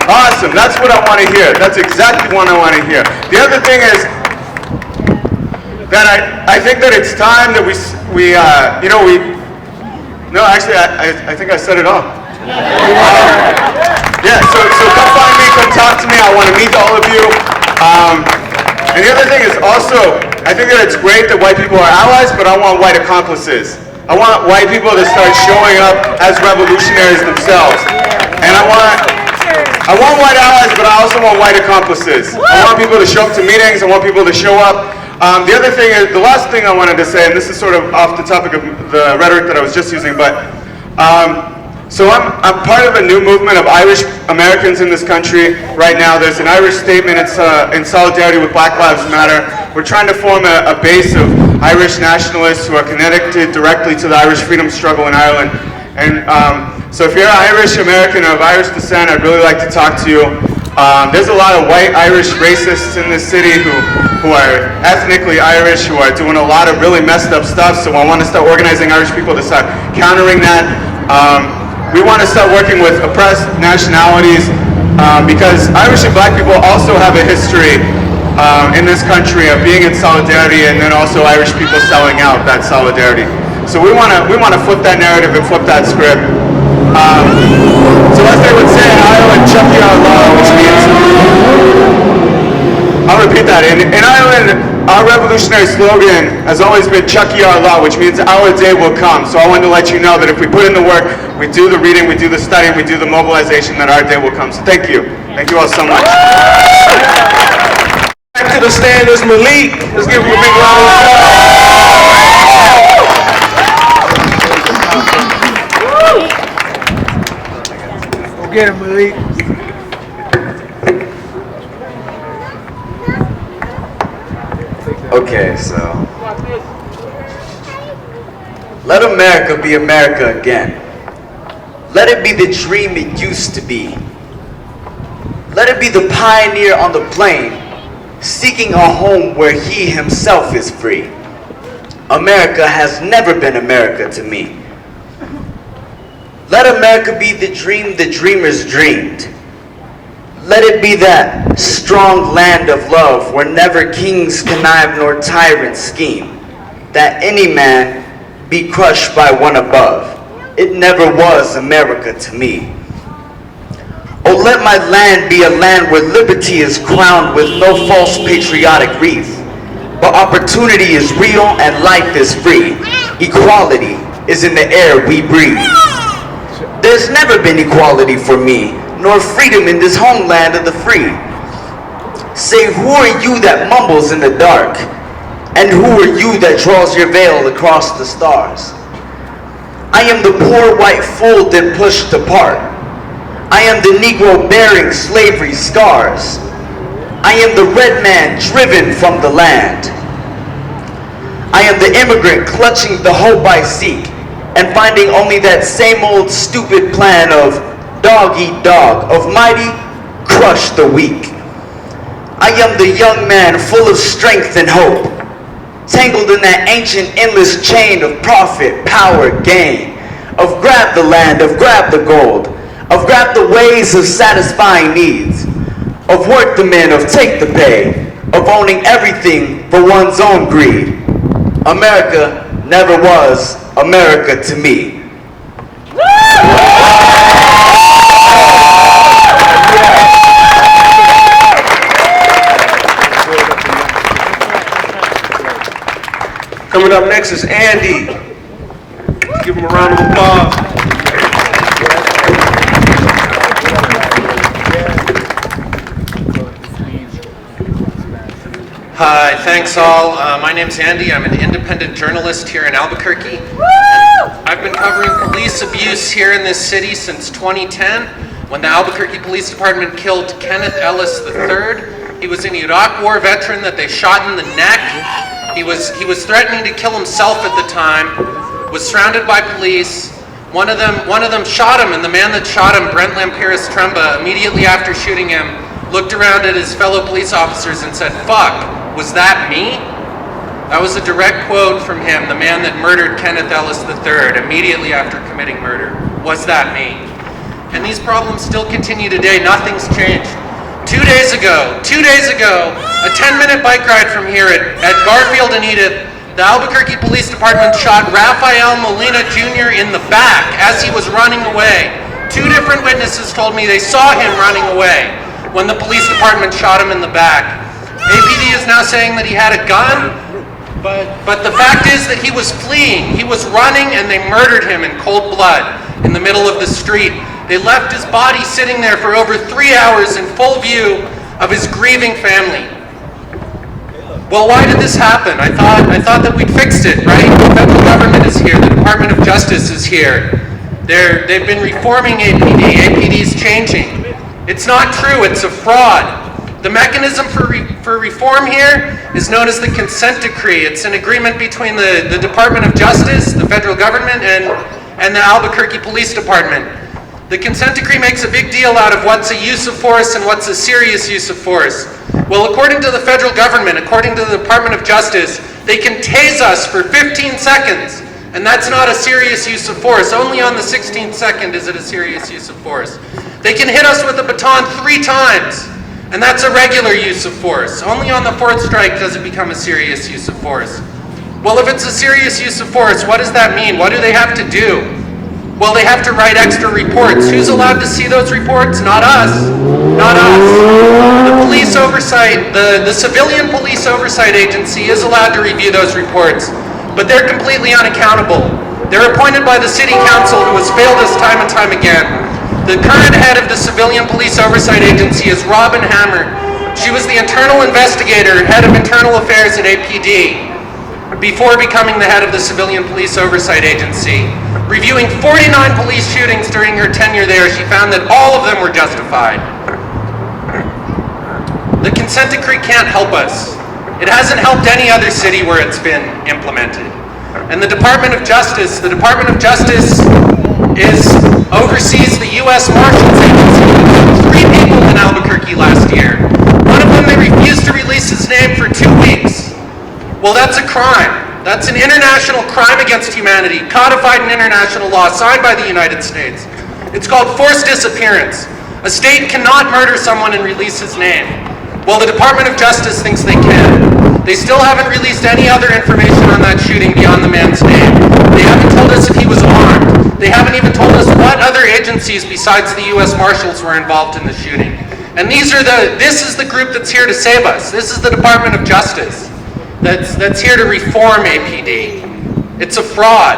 Awesome, that's what I want to hear. That's exactly what I want to hear. The other thing is that I think that it's time that I think I said it all. Yeah, so come find me, come talk to me. I want to meet all of you. And the other thing is also, I think that it's great that white people are allies, but I want white accomplices. I want white people to start showing up as revolutionaries themselves. And I want white allies, but I also want white accomplices. I want people to show up to meetings. I want people to show up. The other thing is, the last thing I wanted to say, and this is sort of off the topic of the rhetoric that I was just using, but so I'm part of a new movement of Irish Americans in this country right now. There's an Irish statement. It's in solidarity with Black Lives Matter. We're trying to form a base of Irish nationalists who are connected directly to the Irish freedom struggle in Ireland. And so if you're Irish American or of Irish descent, I'd really like to talk to you. There's a lot of white Irish racists in this city who are ethnically Irish, who are doing a lot of really messed up stuff. So I want to start organizing Irish people to start countering that. We want to start working with oppressed nationalities because Irish and Black people also have a history in this country of being in solidarity, and then also Irish people selling out that solidarity. So we want to flip that narrative and flip that script. So as they would say in Ireland, Chucky our law, which means, I'll repeat that. In Ireland, our revolutionary slogan has always been Chucky our law, which means our day will come. So I wanted to let you know that if we put in the work, we do the reading, we do the studying, we do the mobilization, that our day will come. So thank you. Thank you all so much. Back to the stand is Malik. Let's give him a big round of applause. Go get him, Malik. Okay, so let America be America again. Let it be the dream it used to be. Let it be the pioneer on the plain, seeking a home where he himself is free. America has never been America to me. Let America be the dream the dreamers dreamed. Let it be that strong land of love where never kings connive nor tyrants scheme, that any man be crushed by one above. It never was America to me. Oh, let my land be a land where liberty is crowned with no false patriotic wreath, but opportunity is real and life is free. Equality is in the air we breathe. There's never been equality for me, nor freedom in this homeland of the free. Say, who are you that mumbles in the dark? And who are you that draws your veil across the stars? I am the poor white fool that pushed apart. I am the Negro bearing slavery's scars. I am the red man driven from the land. I am the immigrant clutching the hope I seek, and finding only that same old stupid plan of dog eat dog, of mighty crush the weak. I am the young man full of strength and hope, tangled in that ancient endless chain of profit, power, gain, of grab the land, of grab the gold, of grab the ways of satisfying needs, of work the men, of take the pay, of owning everything for one's own greed. America never was America to me. Coming up next is Andy. Give him a round of applause. Hi, thanks all. My name's Andy. I'm an independent journalist here in Albuquerque. I've been covering police abuse here in this city since 2010, when the Albuquerque Police Department killed Kenneth Ellis III. He was an Iraq War veteran that they shot in the neck. He was threatening to kill himself at the time, was surrounded by police. One of them shot him, and the man that shot him, Brent Lampiris Trumba, immediately after shooting him, looked around at his fellow police officers and said, "Fuck, was that me?" That was a direct quote from him, the man that murdered Kenneth Ellis III immediately after committing murder. Was that me? And these problems still continue today. Nothing's changed. 2 days ago, a 10-minute bike ride from here at Garfield and Edith, the Albuquerque Police Department shot Rafael Molina Jr. in the back as he was running away. 2 different witnesses told me they saw him running away when the police department shot him in the back. APD is now saying that he had a gun, but the fact is that he was fleeing. He was running, and they murdered him in cold blood in the middle of the street. They left his body sitting there for over 3 hours in full view of his grieving family. Well, why did this happen? I thought that we'd fixed it, right? The federal government is here. The Department of Justice is here. They've been reforming APD. APD's changing. It's not true. It's a fraud. The mechanism for reform here is known as the consent decree. It's an agreement between the Department of Justice, the federal government, and the Albuquerque Police Department. The consent decree makes a big deal out of what's a use of force and what's a serious use of force. Well, according to the federal government, according to the Department of Justice, they can tase us for 15 seconds, and that's not a serious use of force. Only on the 16th second is it a serious use of force. They can hit us with a baton 3 times, and that's a regular use of force. Only on the 4th strike does it become a serious use of force. Well, if it's a serious use of force, what does that mean? What do they have to do? Well, they have to write extra reports. Who's allowed to see those reports? Not us. Not us. The police oversight, the Civilian Police Oversight Agency is allowed to review those reports, but they're completely unaccountable. They're appointed by the City Council, who has failed us time and time again. The current head of the Civilian Police Oversight Agency is Robin Hammer. She was the internal investigator, head of internal affairs at APD, before becoming the head of the Civilian Police Oversight Agency. Reviewing 49 police shootings during her tenure there, she found that all of them were justified. The consent decree can't help us. It hasn't helped any other city where it's been implemented. And the Department of Justice oversees the U.S. Marshals Agency. 3 people in Albuquerque last year. One of them, they refused to release his name for 2 weeks. Well, that's a crime. That's an international crime against humanity, codified in international law, signed by the United States. It's called forced disappearance. A state cannot murder someone and release his name. Well, the Department of Justice thinks they can. They still haven't released any other information on that shooting beyond the man's name. They haven't told us if he was armed. They haven't even told us what other agencies besides the U.S. Marshals were involved in the shooting. And this is the group that's here to save us. This is the Department of Justice that's here to reform APD. It's a fraud.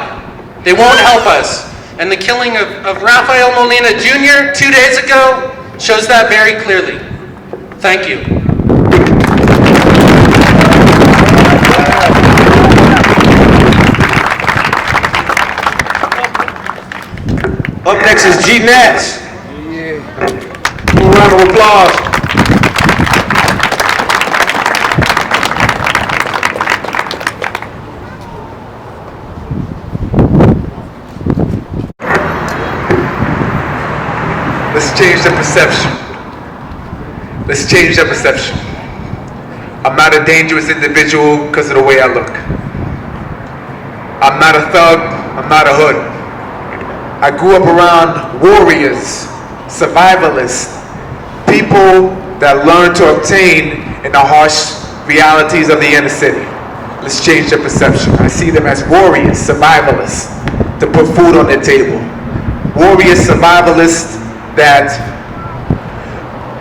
They won't help us. And the killing of Rafael Molina Jr. 2 days ago shows that very clearly. Thank you. Up next is G Nats. A round of applause. Let's change the perception. Let's change the perception. I'm not a dangerous individual because of the way I look. I'm not a thug. I'm not a hood. I grew up around warriors, survivalists, people that learned to obtain in the harsh realities of the inner city. Let's change the perception. I see them as warriors, survivalists, to put food on their table. Warriors, survivalists that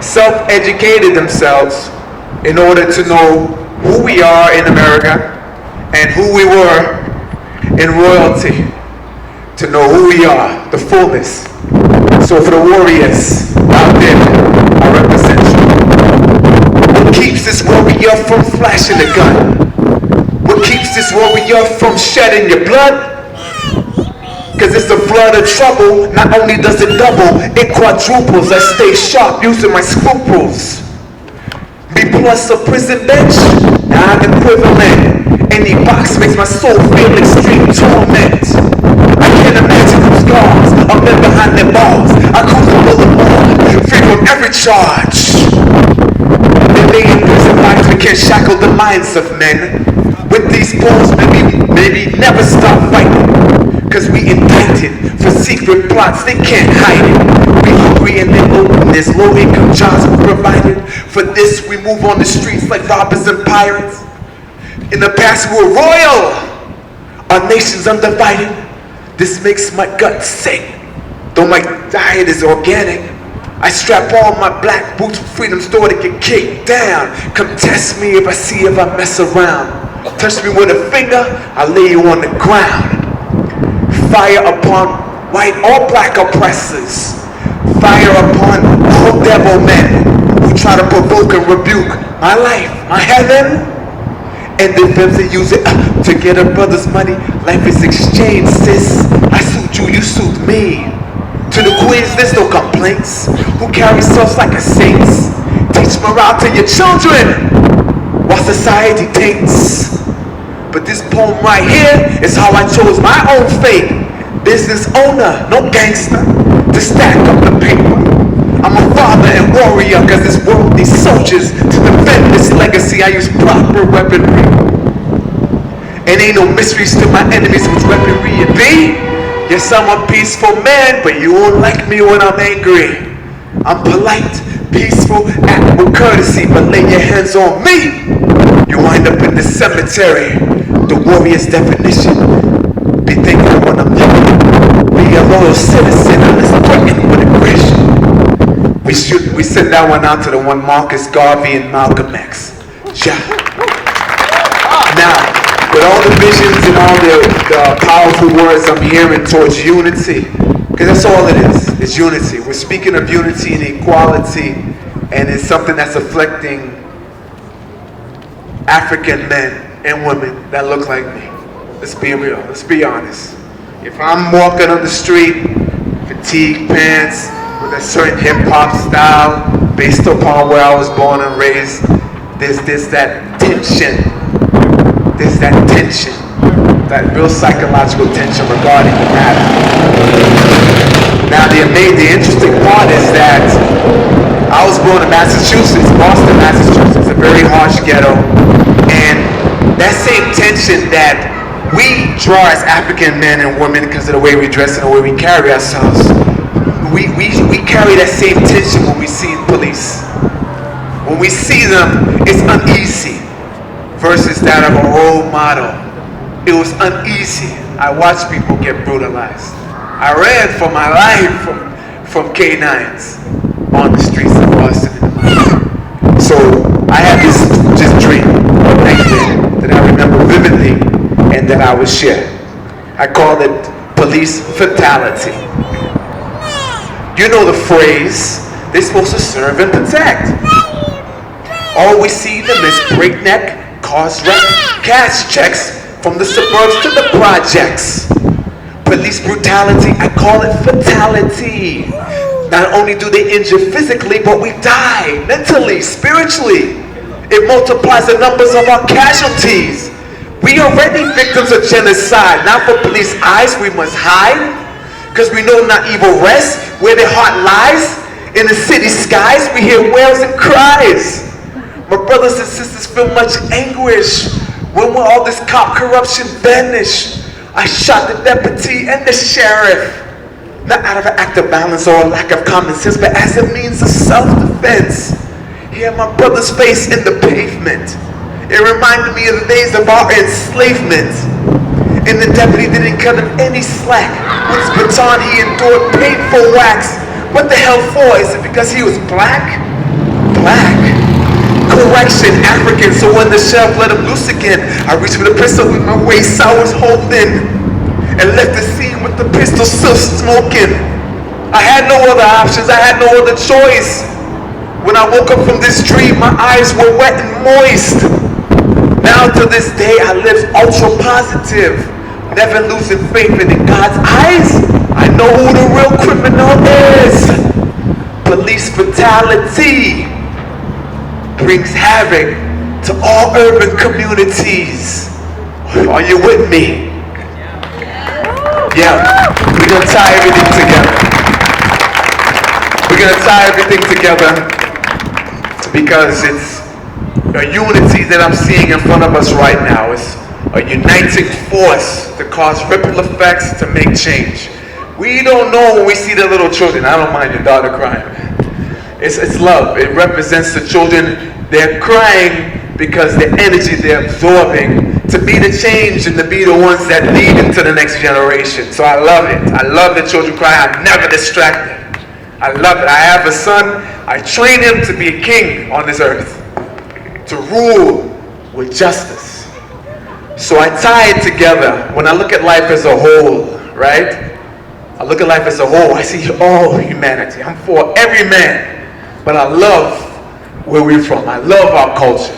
self-educated themselves in order to know who we are in America and who we were in royalty to know who we are, the fullness. So for the warriors out there, I represent you. What keeps this warrior from flashing the gun? What keeps this warrior from shedding your blood? Cause it's the flood of trouble. Not only does it double, it quadruples. I stay sharp using my scruples. B plus a prison bench, non-equivalent. Any box makes my soul feel extreme torment. I can't imagine those scars of men behind their bars. I cruise the boulevard, free from every charge. They lay in prison lives, we can't shackle the minds of men. With these balls, maybe never stop fighting. Cause we indicted for secret plots, they can't hide it. We hungry and there's low income jobs provided. For this we move on the streets like robbers and pirates. In the past we were royal, our nation's undivided. This makes my gut sing. Though my diet is organic, I strap on my black boots from Freedom Store to get kicked down. Come test me if I mess around. Touch me with a finger, I'll lay you on the ground. Fire upon white or black oppressors. Fire upon all devil men who try to provoke and rebuke my life, my heaven. And the films they use it to get a brother's money. Life is exchange, sis. I suit you, you suit me. To the queens, there's no complaints. Who carry souls like a saints? Teach morale to your children while society taints. But this poem right here is how I chose my own fate. Business owner, no gangster, to stack up the paper. I'm a father and warrior, cause this world needs soldiers to defend this legacy. I use proper weaponry. And ain't no mysteries to my enemies which weaponry it be. Yes, I'm a peaceful man, but you won't like me when I'm angry. I'm polite, peaceful, act with courtesy, but lay your hands on me, you wind up in the cemetery. The warrior's definition, be thinking when I'm living. Be a loyal citizen, and let's threaten with aggression. We send that one out to the one Marcus Garvey and Malcolm X. Ja. Now, with all the visions and all the powerful words I'm hearing towards unity, because that's all it is, it's unity. We're speaking of unity and equality, and it's something that's afflicting African men and women that look like me. Let's be real, let's be honest. If I'm walking on the street, fatigue pants, with a certain hip-hop style, based upon where I was born and raised, there's that tension. There's that tension, that real psychological tension regarding the matter. Now the interesting part is that I was born in Massachusetts, Boston, Massachusetts, a very harsh ghetto, and that same tension that we draw as African men and women because of the way we dress and the way we carry ourselves, we carry that same tension when we see police. When we see them, it's uneasy. Versus that of a role model. It was uneasy. I watched people get brutalized. I ran for my life from K9s on the streets of Boston. So I had this dream that I remember vividly and that I would share. I call it police fatality. You know the phrase, they're supposed to serve and protect. All we see them is breakneck, cars wreck, cash checks from the suburbs to the projects. Police brutality, I call it fatality. Not only do they injure physically, but we die mentally, spiritually. It multiplies the numbers of our casualties. We already victims of genocide. Now for police eyes, we must hide. Because we know not evil rests where their heart lies. In the city skies, we hear wails and cries. My brothers and sisters feel much anguish. When will all this cop corruption vanish? I shot the deputy and the sheriff. Not out of an act of violence or a lack of common sense, but as a means of self-defense. Hear my brother's face in the pavement. It reminded me of the days of our enslavement. And the deputy didn't cut him any slack. With his baton he endured painful whacks. What the hell for? Is it because he was black? Black? Correct complexion, African, so when the chef let him loose again, I reached for the pistol with my waist I was holding, and left the scene with the pistol still smoking. I had no other options, I had no other choice. When I woke up from this dream, my eyes were wet and moist. Now to this day, I live ultra positive, never losing faith, and in God's eyes, I know who the real criminal is. Police brutality brings havoc to all urban communities. Are you with me? Yeah, we're gonna tie everything together. We're gonna tie everything together because it's a unity that I'm seeing in front of us right now. It's a uniting force to cause ripple effects to make change. We don't know when we see the little children. I don't mind your daughter crying. It's love. It represents the children. They're crying because the energy they're absorbing to be the change and to be the ones that lead into the next generation. So I love it. I love the children crying. I'm never distracted. I love it. I have a son. I train him to be a king on this earth, to rule with justice. So I tie it together. When I look at life as a whole, right? I look at life as a whole. I see all humanity. I'm for every man. But I love where we're from. I love our culture.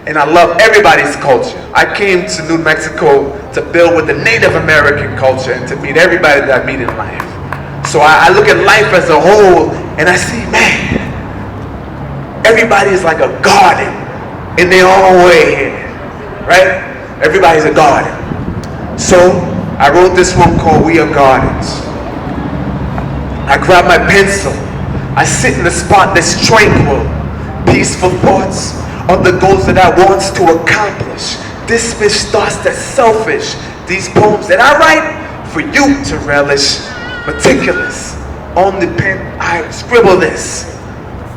And I love everybody's culture. I came to New Mexico to build with the Native American culture and to meet everybody that I meet in life. So I look at life as a whole and I see, man, everybody is like a garden in their own way, right? Everybody's a garden. So I wrote this one called We Are Gardens. I grab my pencil. I sit in a spot that's tranquil, peaceful thoughts of the goals that I want to accomplish. Dismiss thoughts that's selfish. These poems that I write for you to relish. Meticulous. On the pen, I scribble this.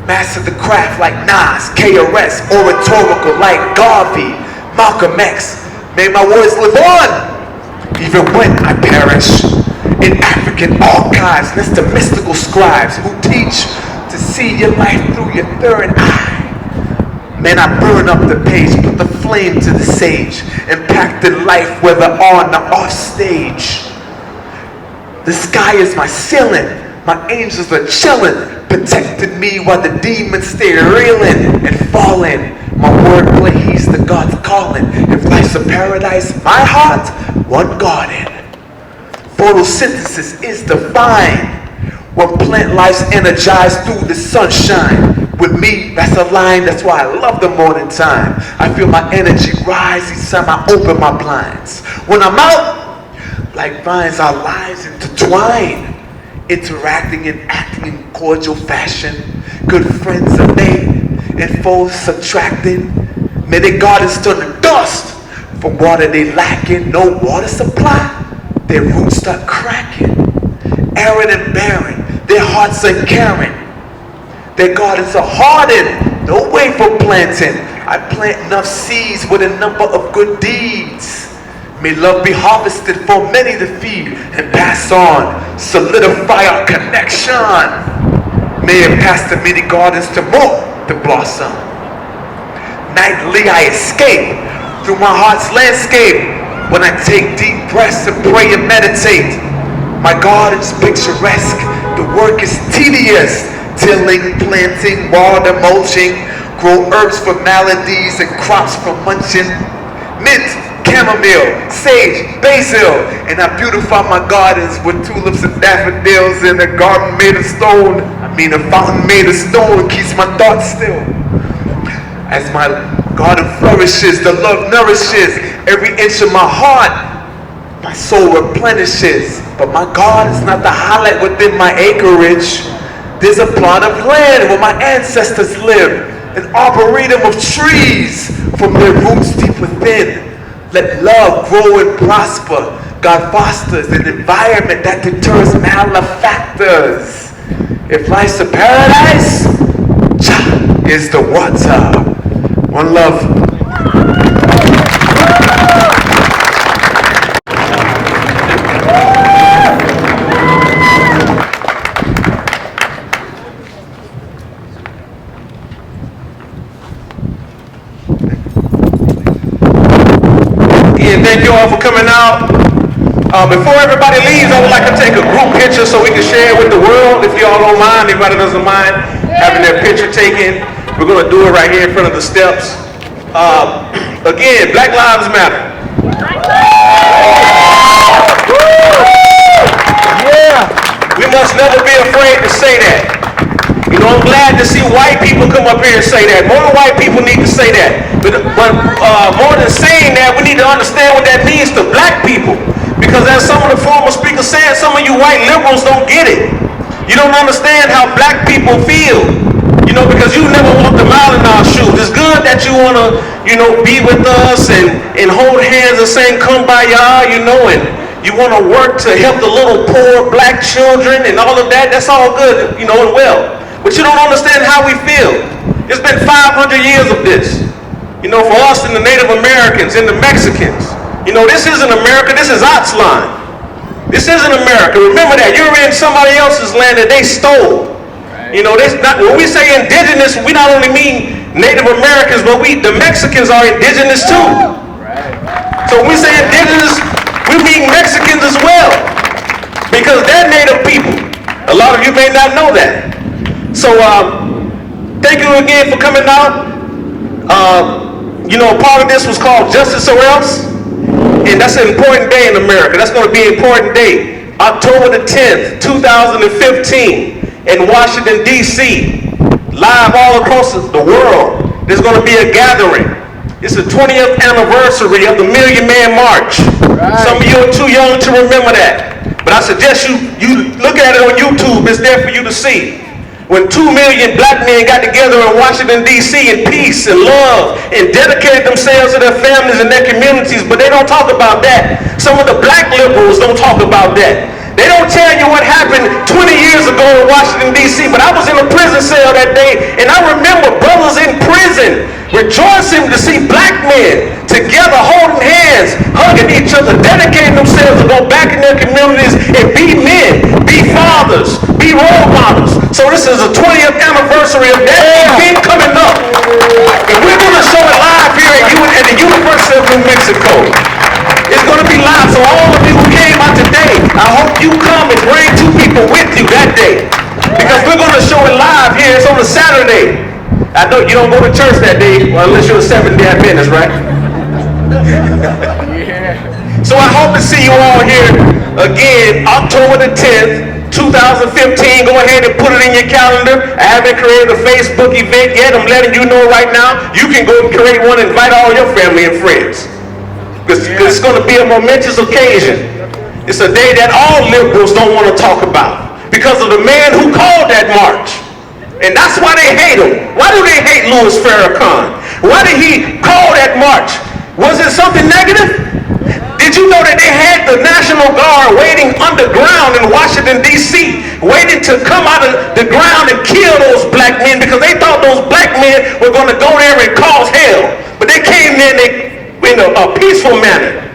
Master the craft like Nas, KRS, oratorical like Garvey, Malcolm X. May my words live on, even when I perish. In African archives, that's the mystical scribes who teach to see your life through your third eye. Man, I burn up the page, put the flame to the sage, impacting life whether on or off stage. The sky is my ceiling, my angels are chilling, protecting me while the demons stay reeling and falling. My wordplay heeds the God's calling. If life's a paradise, my heart, one garden. Photosynthesis is divine. When plant life's energized through the sunshine. With me, that's a line, that's why I love the morning time. I feel my energy rise each time I open my blinds. When I'm out, like vines, our lives intertwine. Interacting and acting in cordial fashion. Good friends are made and foes subtracting. May their gardens turn to dust from water they lacking. No water supply. Their roots start cracking, arid and barren, their hearts uncaring. Their gardens are hardened, no way for planting. I plant enough seeds with a number of good deeds. May love be harvested for many to feed and pass on, solidify our connection. May it pass the many gardens to more to blossom. Nightly I escape through my heart's landscape. When I take deep breaths and pray and meditate, my garden's picturesque, the work is tedious. Tilling, planting, water, mulching, grow herbs for maladies and crops for munching. Mint, chamomile, sage, basil, and I beautify my gardens with tulips and daffodils in a garden made of stone. A fountain made of stone keeps my thoughts still. As my garden flourishes, the love nourishes every inch of my heart. My soul replenishes, but my God is not the highlight within my acreage. There's a plot of land where my ancestors lived, an arboretum of trees from their roots deep within. Let love grow and prosper. God fosters an environment that deters malefactors. If life's a paradise, Jah is the water. One love. again, thank you all for coming out. Before everybody leaves, I would like to take a group picture so we can share it with the world. If y'all don't mind, anybody doesn't mind having their picture taken, we're going to do it right here in front of the steps. Again, Black Lives Matter. Yeah. We must never be afraid to say that. You know, I'm glad to see white people come up here and say that. More white people need to say that. But more than saying that, we need to understand what that means to black people. Because as some of the former speakers said, some of you white liberals don't get it. You don't understand how black people feel. You know, because you never walked a mile in our shoes. It's good that you want to, you know, be with us and hold hands and sing Kumbaya, you know, and you want to work to help the little poor black children and all of that. That's all good, you know, and well. But you don't understand how we feel. It's been 500 years of this. You know, for us and the Native Americans and the Mexicans. You know, this isn't America, this is Aztlan. This isn't America. Remember that. You're in somebody else's land that they stole. You know, when we say indigenous, we not only mean Native Americans, but the Mexicans are indigenous too. So when we say indigenous, we mean Mexicans as well. Because they're Native people. A lot of you may not know that. So, thank you again for coming out. You know, part of this was called Justice or Else. And that's an important day in America. That's going to be an important day. October the 10th, 2015. In Washington, D.C., live all across the world, there's going to be a gathering. It's the 20th anniversary of the Million Man March. Right. Some of you are too young to remember that. But I suggest you look at it on YouTube. It's there for you to see. When 2 million black men got together in Washington, D.C. in peace and love and dedicated themselves to their families and their communities, but they don't talk about that. Some of the black liberals don't talk about that. They don't tell you what happened 20 years ago in Washington, D.C., but I was in a prison cell that day, and I remember brothers in prison rejoicing to see black men together holding hands, hugging each other, dedicating themselves to go back in their communities and be men, be fathers, be role models. So this is the 20th anniversary of that event coming up. And we're going to show it live here at the University of New Mexico. It's going to be live, so all of you who came out today, I hope you come and bring 2 people with you that day. Because we're going to show it live here. It's on a Saturday. I know you don't go to church that day, well, unless you're a Seventh-day Adventist, right? So I hope to see you all here again, October the 10th, 2015. Go ahead and put it in your calendar. I haven't created a Facebook event yet. I'm letting you know right now. You can go and create one and invite all your family and friends. Because it's going to be a momentous occasion. It's a day that all liberals don't want to talk about because of the man who called that march. And that's why they hate him. Why do they hate Louis Farrakhan? Why did he call that march? Was it something negative? Did you know that they had the National Guard waiting underground in Washington, D.C., waiting to come out of the ground and kill those black men because they thought those black men were going to go there and cause hell. But they came in a peaceful manner.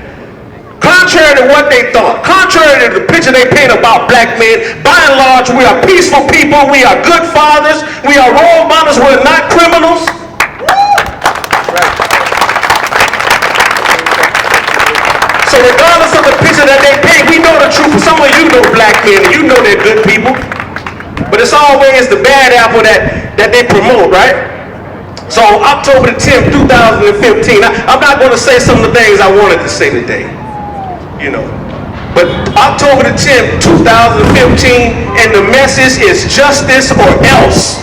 Contrary to what they thought, contrary to the picture they paint about black men, by and large, we are peaceful people, we are good fathers, we are role models, we're not criminals. So regardless of the picture that they paint, we know the truth. Some of you know black men, and you know they're good people. But it's always the bad apple that they promote, right? So October the 10th, 2015, I'm not going to say some of the things I wanted to say today. You know, but October the 10th, 2015, and the message is justice or else.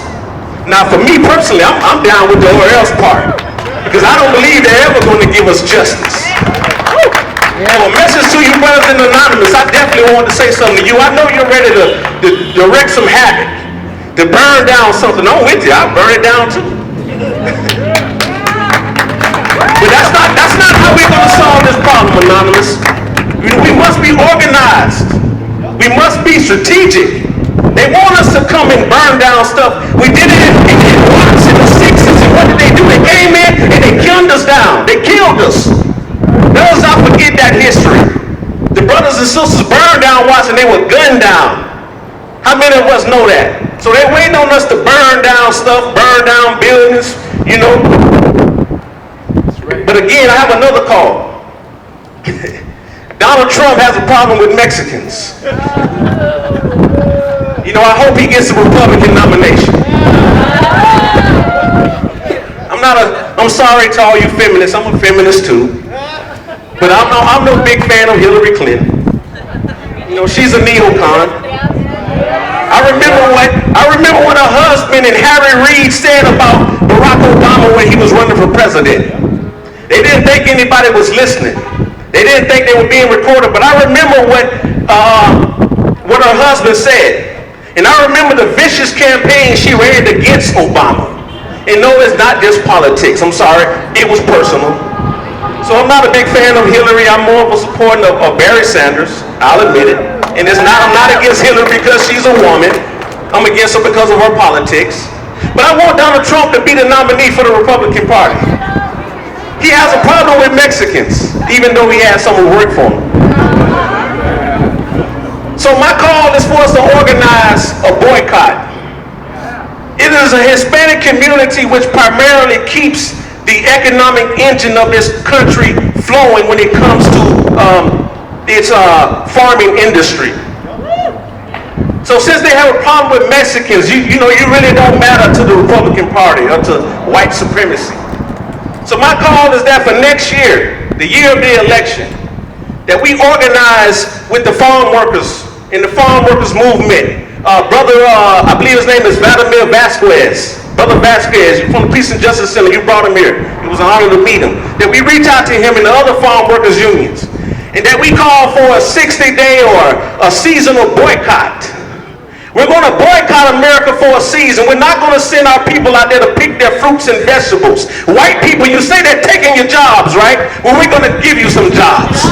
Now, for me personally, I'm down with the or else part because I don't believe they're ever going to give us justice. So a message to you brothers in Anonymous, I definitely want to say something to you. I know you're ready to direct some havoc, to burn down something. I'm with you. I'll burn it down too. But that's not how we're going to solve this problem, Anonymous. We must be organized. We must be strategic. They want us to come and burn down stuff. We did it in Watts in the 60s, and what did they do? They came in and they gunned us down. They killed us. Let us not forget that history. The brothers and sisters burned down Watts and they were gunned down. How many of us know that? So they're waiting on us to burn down stuff, burn down buildings, you know. But again, I have another call. Donald Trump has a problem with Mexicans. You know, I hope he gets a Republican nomination. I'm sorry to all you feminists. I'm a feminist too. But I'm no big fan of Hillary Clinton. You know, she's a neocon. I remember what her husband and Harry Reid said about Barack Obama when he was running for president. They didn't think anybody was listening. They didn't think they were being recorded. But I remember what her husband said. And I remember the vicious campaign she ran against Obama. And no, it's not just politics. I'm sorry, it was personal. So I'm not a big fan of Hillary. I'm more of a supporter of Barry Sanders. I'll admit it. And I'm not against Hillary because she's a woman. I'm against her because of her politics. But I want Donald Trump to be the nominee for the Republican Party. He has a problem with Mexicans, even though he has someone work for him. So my call is for us to organize a boycott. It is a Hispanic community which primarily keeps the economic engine of this country flowing when it comes to its farming industry. So since they have a problem with Mexicans, you really don't matter to the Republican Party or to white supremacy. So my call is that for next year, the year of the election, that we organize with the farm workers in the farm workers movement. Brother, I believe his name is Vladimir Vasquez. Brother Vasquez, from the Peace and Justice Center, you brought him here. It was an honor to meet him. That we reach out to him and the other farm workers unions. And that we call for a 60-day or a seasonal boycott. We're going to boycott America for a season. We're not going to send our people out there to pick their fruits and vegetables. White people, you say they're taking your jobs, right? Well, we're going to give you some jobs.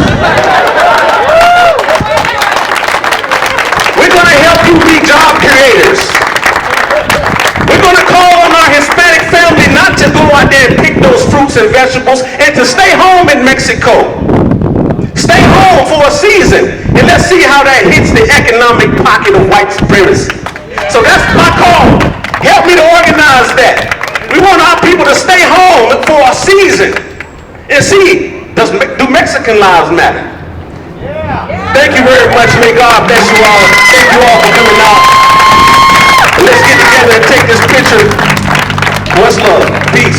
We're going to help you be job creators. We're going to call on our Hispanic family not to go out there and pick those fruits and vegetables and to stay home in Mexico. Stay home for a season and let's see how that hits the economic pocket of white supremacy. So that's my call. Help me to organize that. We want our people to stay home for a season and see, do Mexican lives matter? Thank you very much. May God bless you all. Thank you all for coming out. And let's get together and take this picture. Much love. Peace.